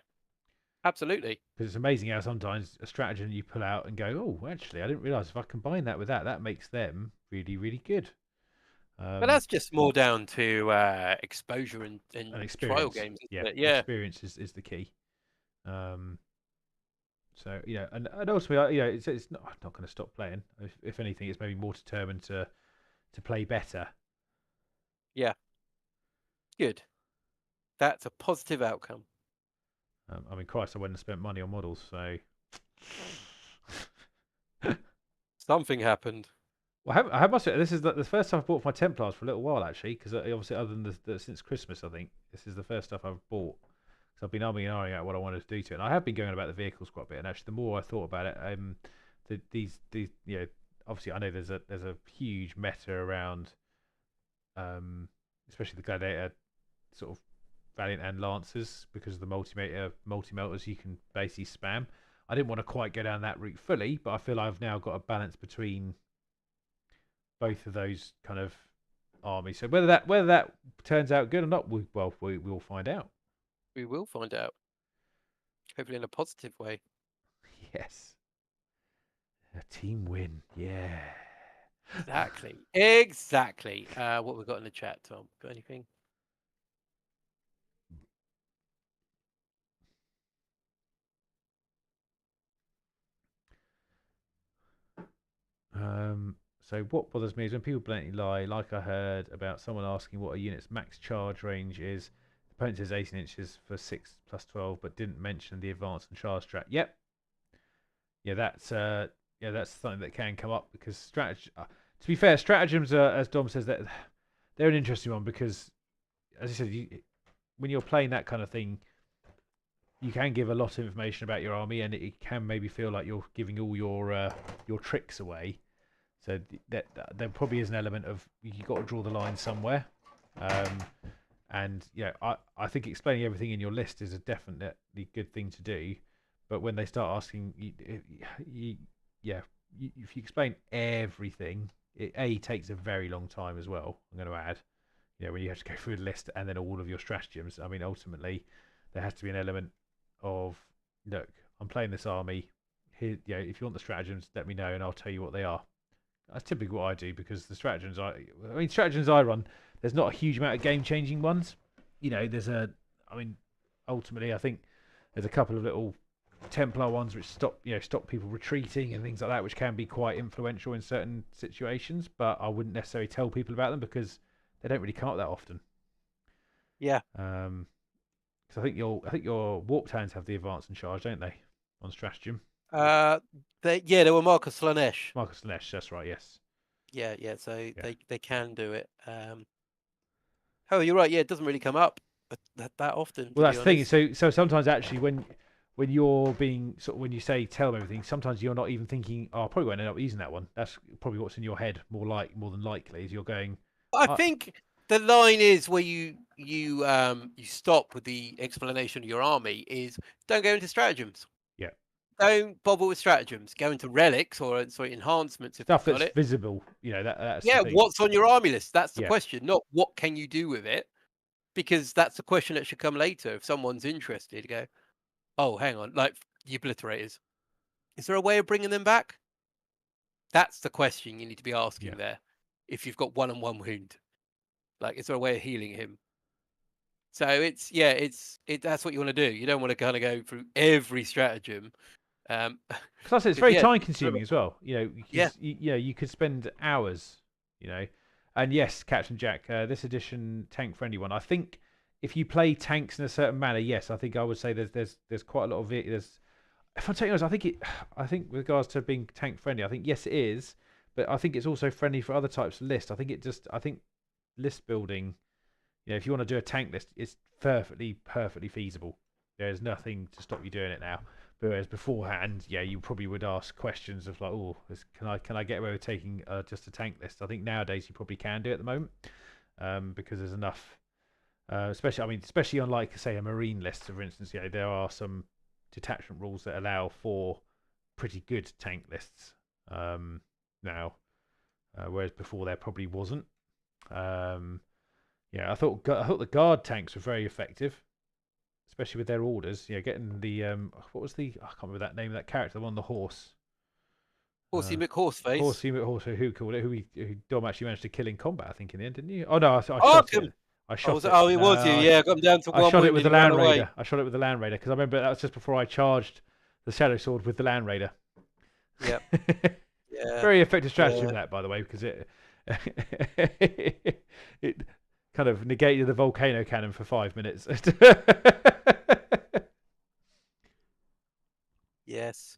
absolutely. Because it's amazing how sometimes a stratagem you pull out and go, oh, actually, I didn't realize if I combine that with that makes them really, really good. But Um, that's just more down to exposure and and trial experience, games, yeah, isn't it? Yeah. experience is the key. Um, So and ultimately, it's not. I'm not going to stop playing. If anything, it's maybe more determined to play better. Yeah. Good. That's a positive outcome. I mean, Christ, I went and spent money on models. So, Something happened. well, I must say, this is the first time I've bought for my Templars for a little while actually. Because obviously, other than since Christmas, I think this is the first stuff I've bought. So I've been umming and ahhing out what I wanted to do to it, and I have been going about the vehicles quite a bit. And actually, the more I thought about it, these obviously I know there's a huge meta around, um, especially the Gladiator sort of Valiant and Lancers because of the multi-melters you can basically spam. I didn't want to quite go down that route fully, but I feel I've now got a balance between both of those kind of armies. So whether that turns out good or not, we'll find out. We will find out. Hopefully in a positive way. Yes, a team win. Yeah. Exactly. Exactly. What we got in the chat, Tom? Got anything? Um. So what bothers me is when people blatantly lie, like I heard about someone asking what a unit's max charge range is. The opponent says 18 inches for 6 plus 12, but didn't mention the advance and charge strat. Yep. Yeah, that's something that can come up because to be fair, stratagems are, as Dom says, that they're an interesting one because, as I said, when you're playing that kind of thing, you can give a lot of information about your army, and it can maybe feel like you're giving all your tricks away. So that there probably is an element of you've got to draw the line somewhere. And yeah, I think explaining everything in your list is a definitely good thing to do. But when they start asking, if you explain everything, it takes a very long time as well. I'm going to add, when you have to go through the list and then all of your stratagems. I mean, ultimately, there has to be an element of, look, I'm playing this army. Here, if you want the stratagems, let me know and I'll tell you what they are. That's typically what I do because the stratagems I run, there's not a huge amount of game-changing ones. Ultimately, I think there's a couple of little Templar ones which stop people retreating and things like that, which can be quite influential in certain situations. But I wouldn't necessarily tell people about them because they don't really come up that often. Yeah. Because I think your warped hands have the advance and charge, don't they, on stratagem? They were Marcus Slanesh. Marcus Slanesh, that's right. Yes. Yeah. So they can do it. Oh, you're right. Yeah, it doesn't really come up that often. Well, that's the thing. So sometimes actually when you're being when you say tell them everything, sometimes you're not even thinking, oh, I probably won't end up using that one. That's probably what's in your head more than likely is you're going. I think the line is where you stop with the explanation of your army is don't go into stratagems. Yeah. Don't bother with stratagems. Go into relics or enhancements if stuff you've got that's it. visible. That's what's on your army list? That's the question, not what can you do with it, because that's the question that should come later. If someone's interested, go, oh, hang on, like the obliterators. Is there a way of bringing them back? That's the question you need to be asking there. If you've got 1-on-1 wound, like, is there a way of healing him? So that's what you want to do. You don't want to kind of go through every stratagem. Plus, it's very time consuming as well. You could spend hours. And yes, Captain Jack, this edition tank friendly one. I think if you play tanks in a certain manner, yes, I think I would say there's quite a lot of it. If I'm taking honest, I think with regards to being tank friendly, I think yes it is, but I think it's also friendly for other types of lists. I think list building, if you want to do a tank list, it's perfectly feasible. There's nothing to stop you doing it now. Whereas beforehand, you probably would ask questions of like, oh, can I get away with taking just a tank list? I think nowadays you probably can do it at the moment because there's enough. Especially on like say a marine list, for instance, there are some detachment rules that allow for pretty good tank lists now, whereas before there probably wasn't. I thought the guard tanks were very effective, especially with their orders. Getting the what was I can't remember that name of that character, the one on the horse. Horsey McHorseface. Horsey McHorseface. Who called it? Who Dom actually managed to kill in combat, I think, in the end, didn't you? Oh no, I shot it. I shot it. Oh, it was you. Yeah, I got him down to one. I shot it with the Land Raider. Because I remember that was just before I charged the Shadow Sword with the Land Raider. Yeah. Very effective strategy in that, by the way, because it kind of negated the volcano cannon for 5 minutes. Yes.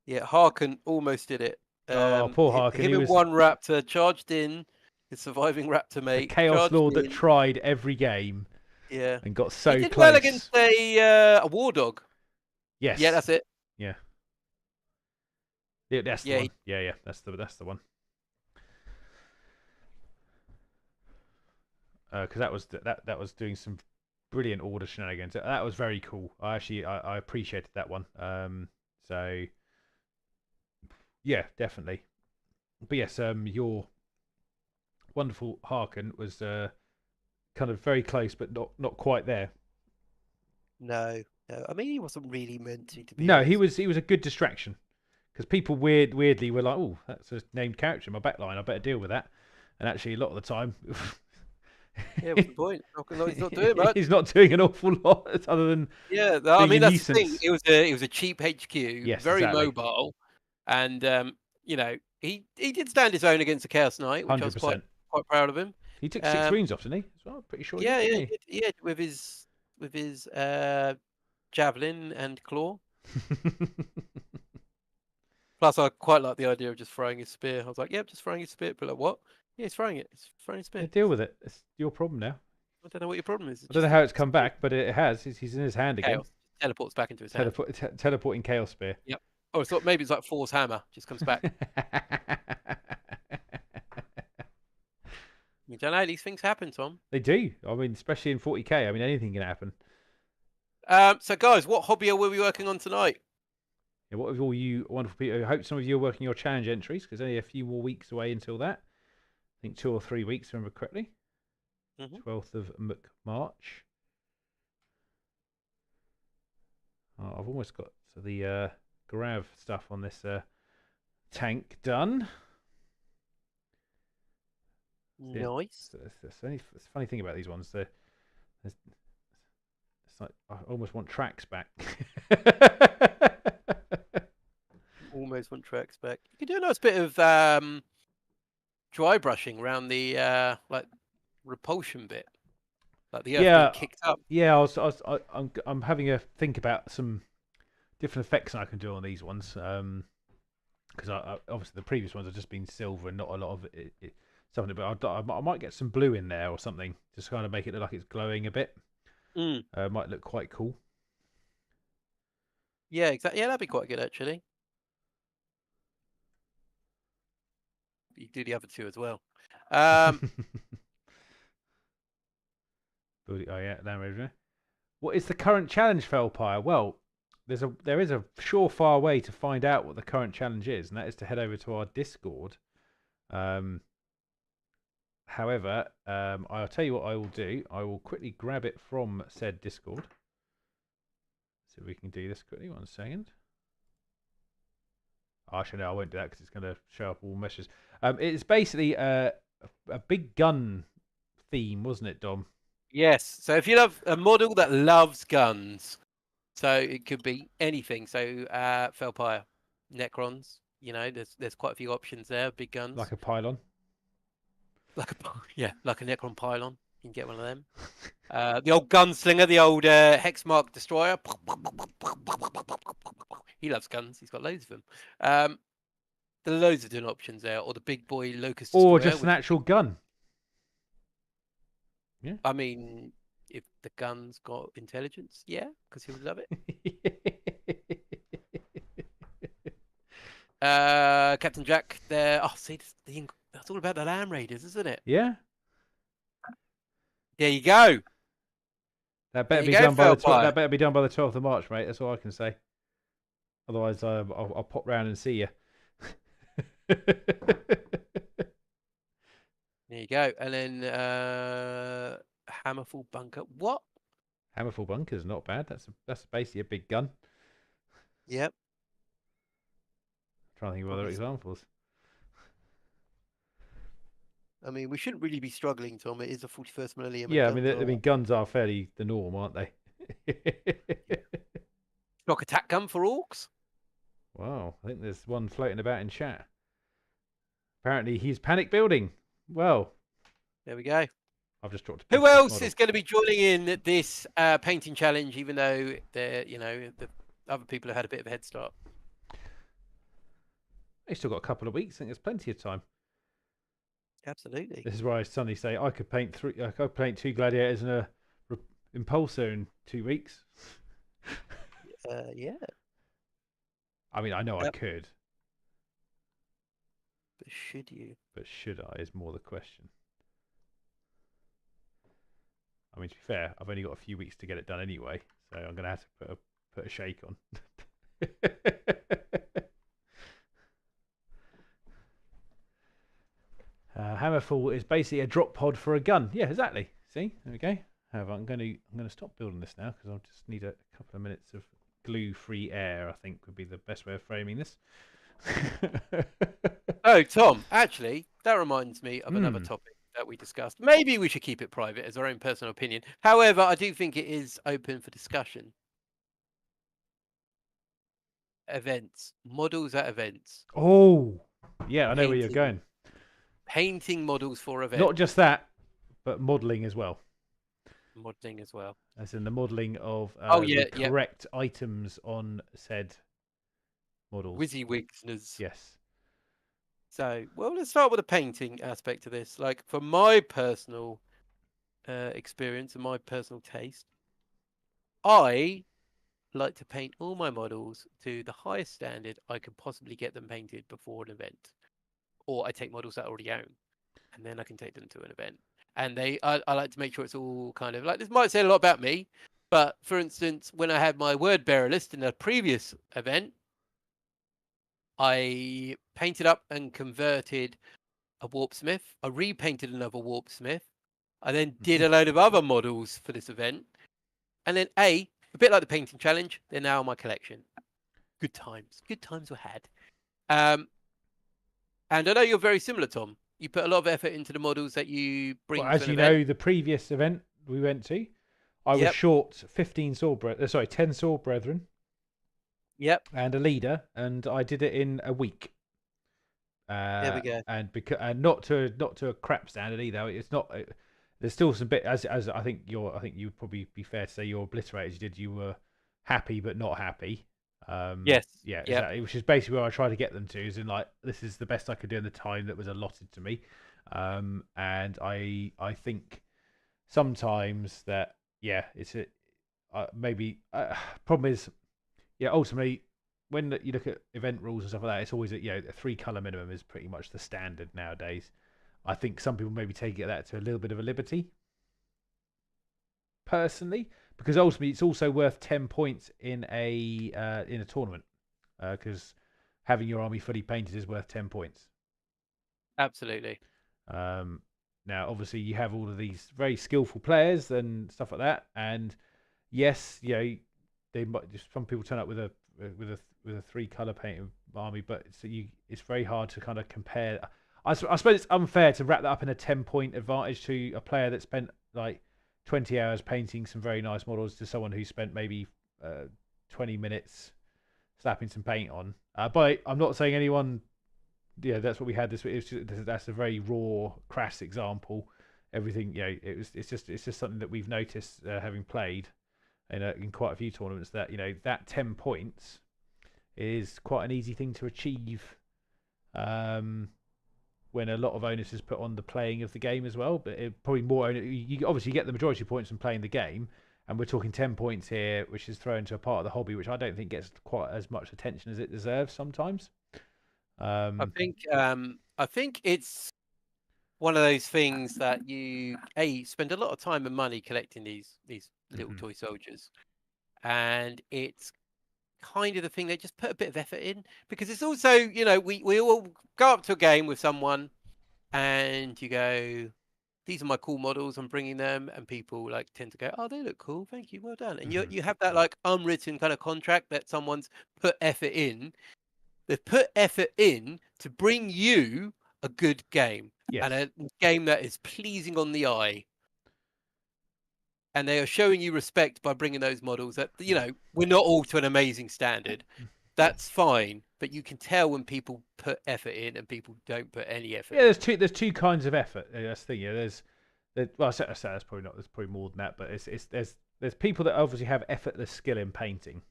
Yeah, Harken almost did it. Poor Harken. Him and one raptor charged in, his surviving raptor mate. The Chaos Lord that tried every game. Yeah. And got so he did close. Well against a war dog. Yes. Yeah, that's it. Yeah. Yeah, that's the one. Yeah, that's the one. Because that was doing some brilliant order shenanigans. That was very cool. I appreciated that one. So yeah, definitely. But yes, your wonderful Harken was kind of very close, but not quite there. No. I mean, he wasn't really meant to be. No, he was a good distraction because people weirdly were like, "Oh, that's a named character in my backline. I better deal with that." And actually, a lot of the time. Yeah, what's the point? He's not doing much. He's not doing an awful lot other than I mean that's the thing. It was a cheap HQ, very exactly. mobile, and he did stand his own against the Chaos Knight, which I was quite 100%. proud of him. He took 6 wounds off, didn't he? As well, pretty sure. Yeah, He did, yeah, with his javelin and claw. Plus, I quite like the idea of just throwing his spear. I was like, yep, just throwing his spear. But like, what? Yeah, he's throwing it. He's throwing his spear. Yeah, deal with it. It's your problem now. I don't know what your problem is. I don't know how it's come back, but it has. He's in his hand again. Chaos teleports back into his hand. Teleporting Chaos Spear. Yep. Oh, I thought maybe it's like Thor's hammer. Just comes back. You don't know. These things happen, Tom. They do. I mean, especially in 40k. I mean, anything can happen. So, guys, what hobby are we working on tonight? Yeah, what have all you wonderful people? I hope some of you are working your challenge entries because only a few more weeks away until that. I think 2 or 3 weeks, if I remember correctly. 12th of March. Oh, I've almost got the grav stuff on this tank done. Nice. The funny thing about these ones, it's like I almost want tracks back. Almost want tracks back. You could do a nice bit of dry brushing around the like repulsion bit, like the earth being kicked up. Yeah, I'm having a think about some different effects I can do on these ones. Because obviously the previous ones have just been silver and not a lot of it something. But I might get some blue in there or something, just kind of make it look like it's glowing a bit. Might look quite cool. Yeah, exactly. Yeah, that'd be quite good actually. You do the other two as well. Oh yeah, damage. What is the current challenge, Felpire? Well, there is a surefire way to find out what the current challenge is, and that is to head over to our Discord. However, I'll tell you what I will do. I will quickly grab it from said Discord. So we can do this quickly. 1 second. Actually, no, I won't do that because it's going to show up all messages. It's basically a big gun theme, wasn't it, Dom? Yes. So if you love a model that loves guns, so it could be anything. So Felpire, Necrons. You know, there's quite a few options there. Big guns. Like a pylon. Like a Necron pylon. You can get one of them. The old gunslinger, the old Hexmark destroyer. He loves guns. He's got loads of them. There are loads of different options there. Or the big boy Locust destroyer. Or just an actual gun. Yeah. I mean, if the gun's got intelligence, yeah, because he would love it. Captain Jack there. Oh, see, that's all about the Land Raiders, isn't it? Yeah. There you go. That better be done by the 12th. That better be done by the 12th of March, mate. That's all I can say. Otherwise, I'll pop round and see you. There you go. And then Hammerfall Bunker. What? Hammerfall Bunker is not bad. That's basically a big gun. Yep. I'm trying to think of other examples. I mean, we shouldn't really be struggling, Tom. It is a 41st millennium. Yeah, I mean, guns are fairly the norm, aren't they? Shock attack gun for orcs. Wow, I think there's one floating about in chat. Apparently, he's panic building. Well, there we go. I've just dropped. Who else is going to be joining in this painting challenge? Even though the other people have had a bit of a head start. They've still got a couple of weeks. I think there's plenty of time. Absolutely. This is where I suddenly say I could paint 2 gladiators and a impulsor in 2 weeks. Yeah. I mean, I know I could. But should you? But should I is more the question. I mean, to be fair, I've only got a few weeks to get it done anyway, so I'm going to have to put a shake on. Hammerfall is basically a drop pod for a gun. Yeah, exactly. See, there we go. However, I'm going to stop building this now because I'll just need a couple of minutes of glue-free air. I think would be the best way of framing this. Oh, Tom, actually, that reminds me of another topic that we discussed. Maybe we should keep it private as our own personal opinion. However, I do think it is open for discussion. Events, models at events. Oh, Yeah, I know where you're going. Painting models for events. Not just that, but modelling as well. Modeling as well. As in the modelling of yeah, the correct items on said models. WYSIWYGs. Yes. So, well, let's start with the painting aspect of this. Like, for my personal experience and my personal taste, I like to paint all my models to the highest standard I can possibly get them painted before an event. Or I take models that I already own, and then I can take them to an event. And I like to make sure it's all kind of like, this might say a lot about me, but for instance, when I had my word bearer list in a previous event, I painted up and converted a warpsmith. I repainted another warpsmith. I then did a load of other models for this event. And then a bit like the painting challenge, they're now in my collection. Good times. Good times were had. And I know you're very similar, Tom. You put a lot of effort into the models that you bring to an as you event. know, the previous event we went to, I was short 10 sword brethren. Yep. And a leader, and I did it in a week. There we go. And not to a crap standard either. It's not. There's still some bit as I think you would probably be fair to say you're obliterated. You were happy but not happy. Yes. Yeah. Exactly. Which is basically where I try to get them to. Is in like, this is the best I could do in the time that was allotted to me. And I think sometimes that it's maybe problem is. Yeah, ultimately, when you look at event rules and stuff like that, it's always a 3-color minimum is pretty much the standard nowadays. I think some people maybe take that to a little bit of a liberty, personally, because ultimately it's also worth 10 points in a tournament, because having your army fully painted is worth 10 points. Absolutely. Now, obviously, you have all of these very skillful players and stuff like that, and yes, they might. Some people turn up with a 3-color painted army, but it's very hard to kind of compare. I suppose it's unfair to wrap that up in a 10-point advantage to a player that spent like 20 hours painting some very nice models to someone who spent maybe 20 minutes slapping some paint on. But I'm not saying anyone. Yeah, that's what we had this week. That's a very raw, crass example. Everything, it's just something that we've noticed having played in quite a few tournaments, that that 10 points is quite an easy thing to achieve when a lot of onus is put on the playing of the game as well. But probably more you obviously get the majority of points from playing the game, and we're talking 10 points here, which is thrown to a part of the hobby which I don't think gets quite as much attention as it deserves sometimes. I think it's one of those things that you spend a lot of time and money collecting these little toy soldiers, and it's kind of the thing they just put a bit of effort in, because it's also we all go up to a game with someone and you go, these are my cool models, I'm bringing them, and people like tend to go, oh, they look cool, thank you, well done, and you have that like unwritten kind of contract that someone's put effort in. They've put effort in to bring you a good game, and a game that is pleasing on the eye. And they are showing you respect by bringing those models that, we're not all to an amazing standard. That's fine. But you can tell when people put effort in and people don't put any effort in. There's two kinds of effort. That's the thing. Well, I say that's probably not. There's probably more than that. But there's people that obviously have effortless skill in painting.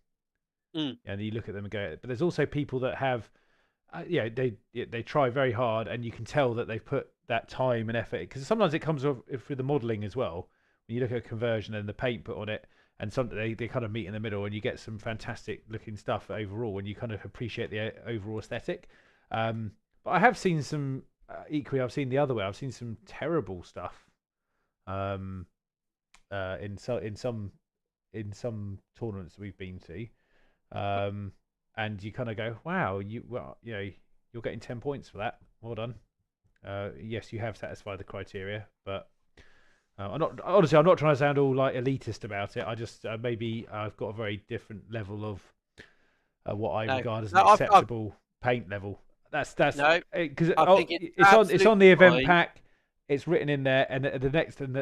And you look at them and go, but there's also people that have, they try very hard, and you can tell that they've put that time and effort, because sometimes it comes off through the modelling as well. When you look at conversion and the paint put on it, and they kind of meet in the middle, and you get some fantastic looking stuff overall, and you kind of appreciate the overall aesthetic. But I have seen some equally. I've seen the other way. I've seen some terrible stuff. In some tournaments we've been to. And you kind of go, wow, you're getting 10 points for that. Well done. Yes, you have satisfied the criteria, but I'm not trying to sound all like elitist about it. I just maybe I've got a very different level of what I regard as an acceptable paint level. That's because it's on the event pack. It's written in there, and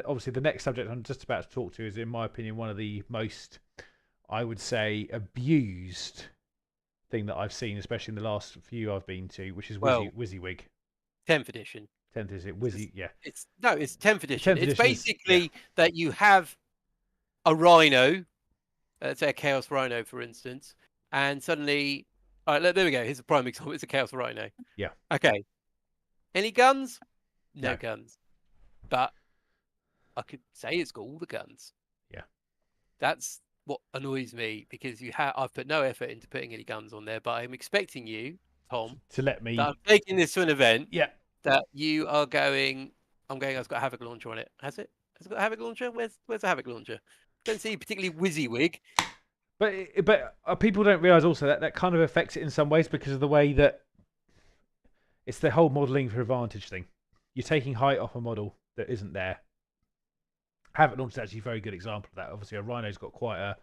obviously the next subject I'm just about to talk to is, in my opinion, one of the most, I would say, abused thing that I've seen, especially in the last few I've been to, which is Well, WYSIWYG. 10th edition. 10th is it? Wizzy, yeah. It's 10th edition. 10th It's edition is, yeah. basically that you have a rhino, let's say a chaos rhino, for instance, and suddenly, all right, there we go. Here's a prime example. It's a chaos rhino. Yeah. Okay. Any guns? No No. guns. But I could say it's got all the guns. Yeah. That's what annoys me, because I've put no effort into putting any guns on there, but I'm expecting you, Tom, to let me. that I'm taking this to an event. Yeah. That you are going. I'm going. It's got a Havoc launcher on it. Has it? Has it got a Havoc launcher? Where's the Havoc launcher? Don't see particularly WYSIWYG. But people don't realise also that kind of affects it in some ways because of the way that it's the whole modelling for advantage thing. You're taking height off a model that isn't there. Havoc launcher is actually a very good example of that. Obviously, a Rhino's got quite a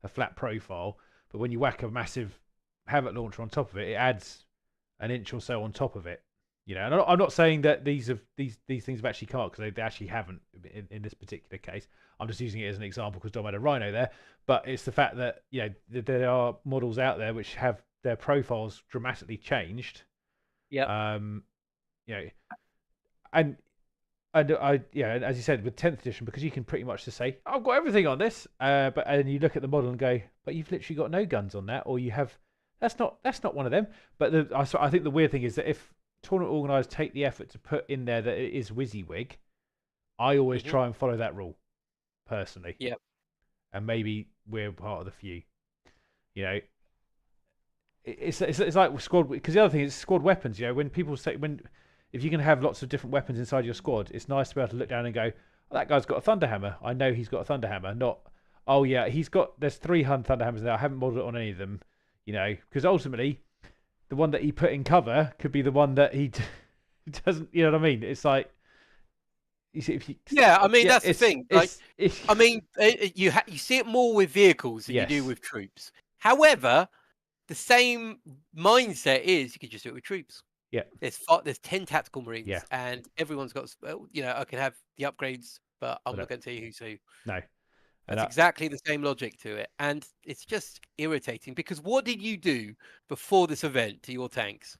flat profile, but when you whack a massive Havoc launcher on top of it, it adds an inch or so on top of it. You know, and I'm not saying that these things have actually come up, because they actually haven't in this particular case. I'm just using it as an example because Dom had a Rhino there. But it's the fact that, you know, there are models out there which have their profiles dramatically changed. Yeah. You know, and as you said, with 10th edition, because you can pretty much just say, I've got everything on this, and you look at the model and go, but you've literally got no guns on that, or you have. That's not one of them. But I think the weird thing is that if tournament organisers take the effort to put in there that it is WYSIWYG, I always try and follow that rule, personally. Yep. And maybe we're part of the few. You know, it's like squad, because the other thing is squad weapons. You know, when people say if you can have lots of different weapons inside your squad, it's nice to be able to look down and go, oh, that guy's got a Thunderhammer. I know he's got a Thunderhammer. Not, oh yeah, there's 300 Thunderhammers there. I haven't modelled it on any of them. You know, because ultimately, the one that he put in cover could be the one that he doesn't. You know what I mean? It's like, you see, I mean, that's the thing. Like, I mean, you see it more with vehicles than you do with troops. However, the same mindset is you could just do it with troops. Yeah. There's 10 tactical marines, and everyone's got. You know, I can have the upgrades, but I'm not going to tell you who's who. No. That's exactly the same logic to it, and it's just irritating, because what did you do before this event to your tanks?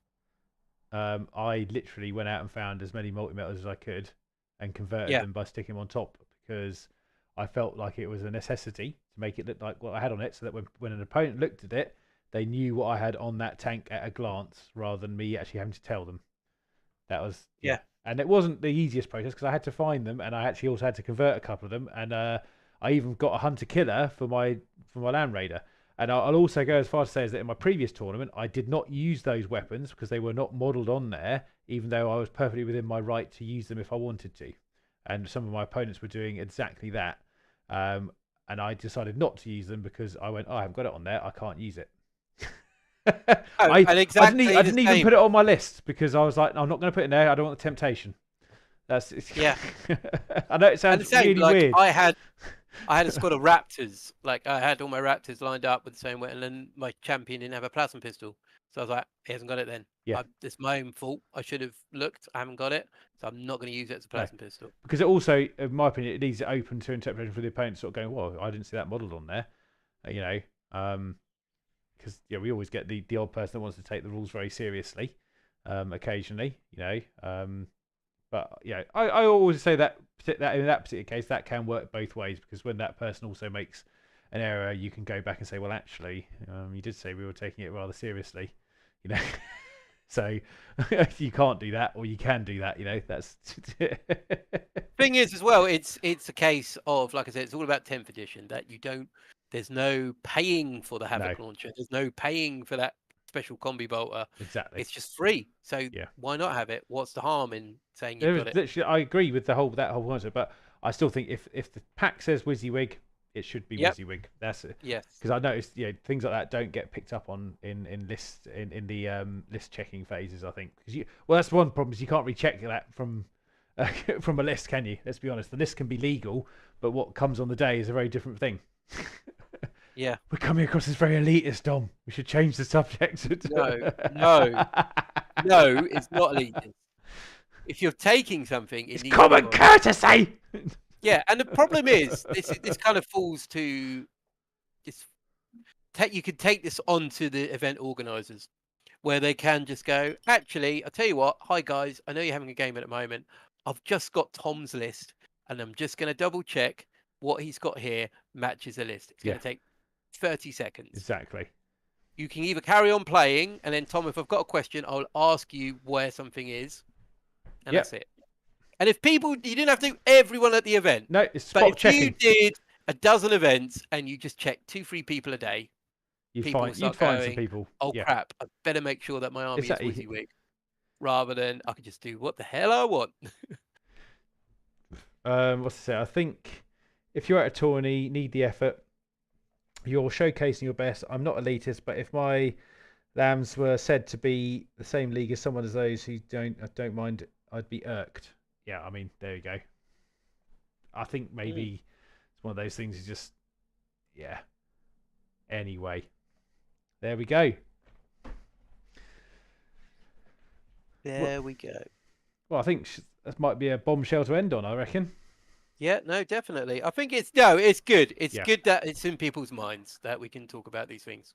I literally went out and found as many multi-metals as I could and converted them by sticking them on top, because I felt like it was a necessity to make it look like what I had on it, so that when an opponent looked at it, they knew what I had on that tank at a glance, rather than me actually having to tell them. That was and it wasn't the easiest process, because I had to find them, and I actually also had to convert a couple of them, and I even got a hunter killer for my Land Raider. And I'll also go as far as to say is that in my previous tournament, I did not use those weapons because they were not modelled on there, even though I was perfectly within my right to use them if I wanted to. And some of my opponents were doing exactly that. And I decided not to use them because I went, I haven't got it on there, I can't use it. I didn't even put it on my list, because I was like, I'm not going to put it in there, I don't want the temptation. I know it sounds really weird. I had a squad of raptors. Like, I had all my raptors lined up with the same way, and then my champion didn't have a plasma pistol. So I was like, he hasn't got it then. Yeah. It's my own fault. I should have looked. I haven't got it. So I'm not going to use it as a plasma pistol. Because it also, in my opinion, it leaves it open to interpretation for the opponent, sort of going, well, I didn't see that modelled on there. You know, because we always get the odd person that wants to take the rules very seriously, occasionally, you know. But yeah, I always say that in that particular case, that can work both ways, because when that person also makes an error, you can go back and say, well, actually, you did say we were taking it rather seriously, you know. So you can't do that, or you can do that, you know. That's thing is as well. It's a case of, like I said, it's all about 10th edition, that there's no paying for the Havoc launcher. There's no paying for that special combi bolter. Exactly. It's just free. So why not have it? What's the harm in saying you've got it? Literally, I agree with that whole concept, but I still think if the pack says WYSIWYG, it should be WYSIWYG. That's it. Yes. Because I noticed, things like that don't get picked up on in list in the list checking phases. I think because that's one problem, is you can't really check that from a list, can you? Let's be honest. The list can be legal, but what comes on the day is a very different thing. Yeah, we're coming across as very elitist, Dom. We should change the subject. No, it's not elitist. If you're taking something, it's common courtesy. Yeah, and the problem is this kind of falls to this. you could take this on to the event organisers, where they can just go, actually, I'll tell you what, hi guys, I know you're having a game at the moment. I've just got Tom's list, and I'm just going to double check what he's got here matches the list. It's going to take 30 seconds. Exactly. You can either carry on playing, and then Tom, if I've got a question, I'll ask you where something is, and that's it. And if people, you didn't have to do everyone at the event. No, it's spot checking. If you did a dozen events and you just checked 2-3 people a day, you'd find some people. Oh crap! I better make sure that my army is WYSIWYG, rather than I could just do what the hell I want. What's to say? I think if you're at a tourney, need the effort, you're showcasing your best. I'm not elitist, but if my lambs were said to be the same league as someone as those who don't mind, I'd be irked. Yeah, I mean, there you go. I think maybe it's one of those things. Is just, yeah. Anyway, there we go. There we go. Well, I think that might be a bombshell to end on, I reckon. Yeah, no, definitely. I think it's good. It's good that it's in people's minds that we can talk about these things.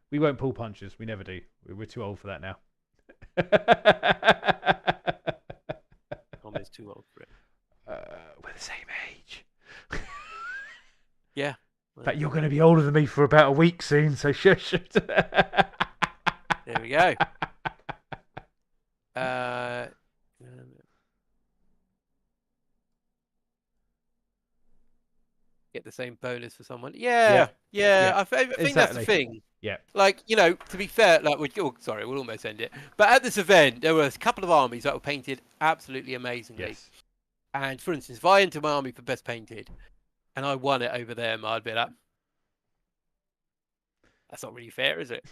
We won't pull punches. We never do. We're too old for that now. Almost too old for it. We're the same age. Yeah. In fact, you're going to be older than me for about a week soon, so shush. There we go. Get the same bonus for someone. Yeah. I think that's the thing. Yeah. Like, to be fair, like we'll almost end it. But at this event, there were a couple of armies that were painted absolutely amazingly. Yes. And for instance, if I entered my army for best painted and I won it over them, I'd be like, that's not really fair, is it?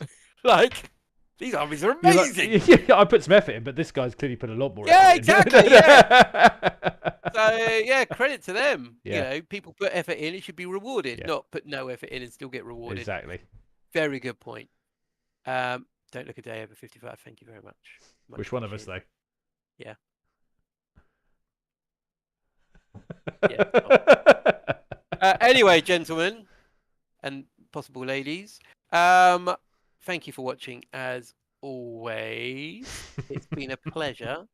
Like, these armies are amazing. I put some effort in, but this guy's clearly put a lot more effort in. Yeah, exactly. Yeah. So, yeah, credit to them. Yeah. People put effort in, it should be rewarded, not put no effort in and still get rewarded. Exactly. Very good point. Don't look a day over 55. Thank you very much. Which one of us, though? Yeah. Anyway, gentlemen and possible ladies, thank you for watching as always. It's been a pleasure.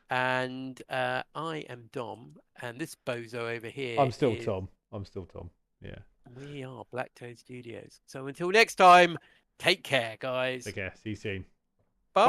And I am Dom, and this bozo over here. I'm still Tom. Yeah. We are Black Toad Studios. So until next time, take care, guys. Take care. See you soon. Bye.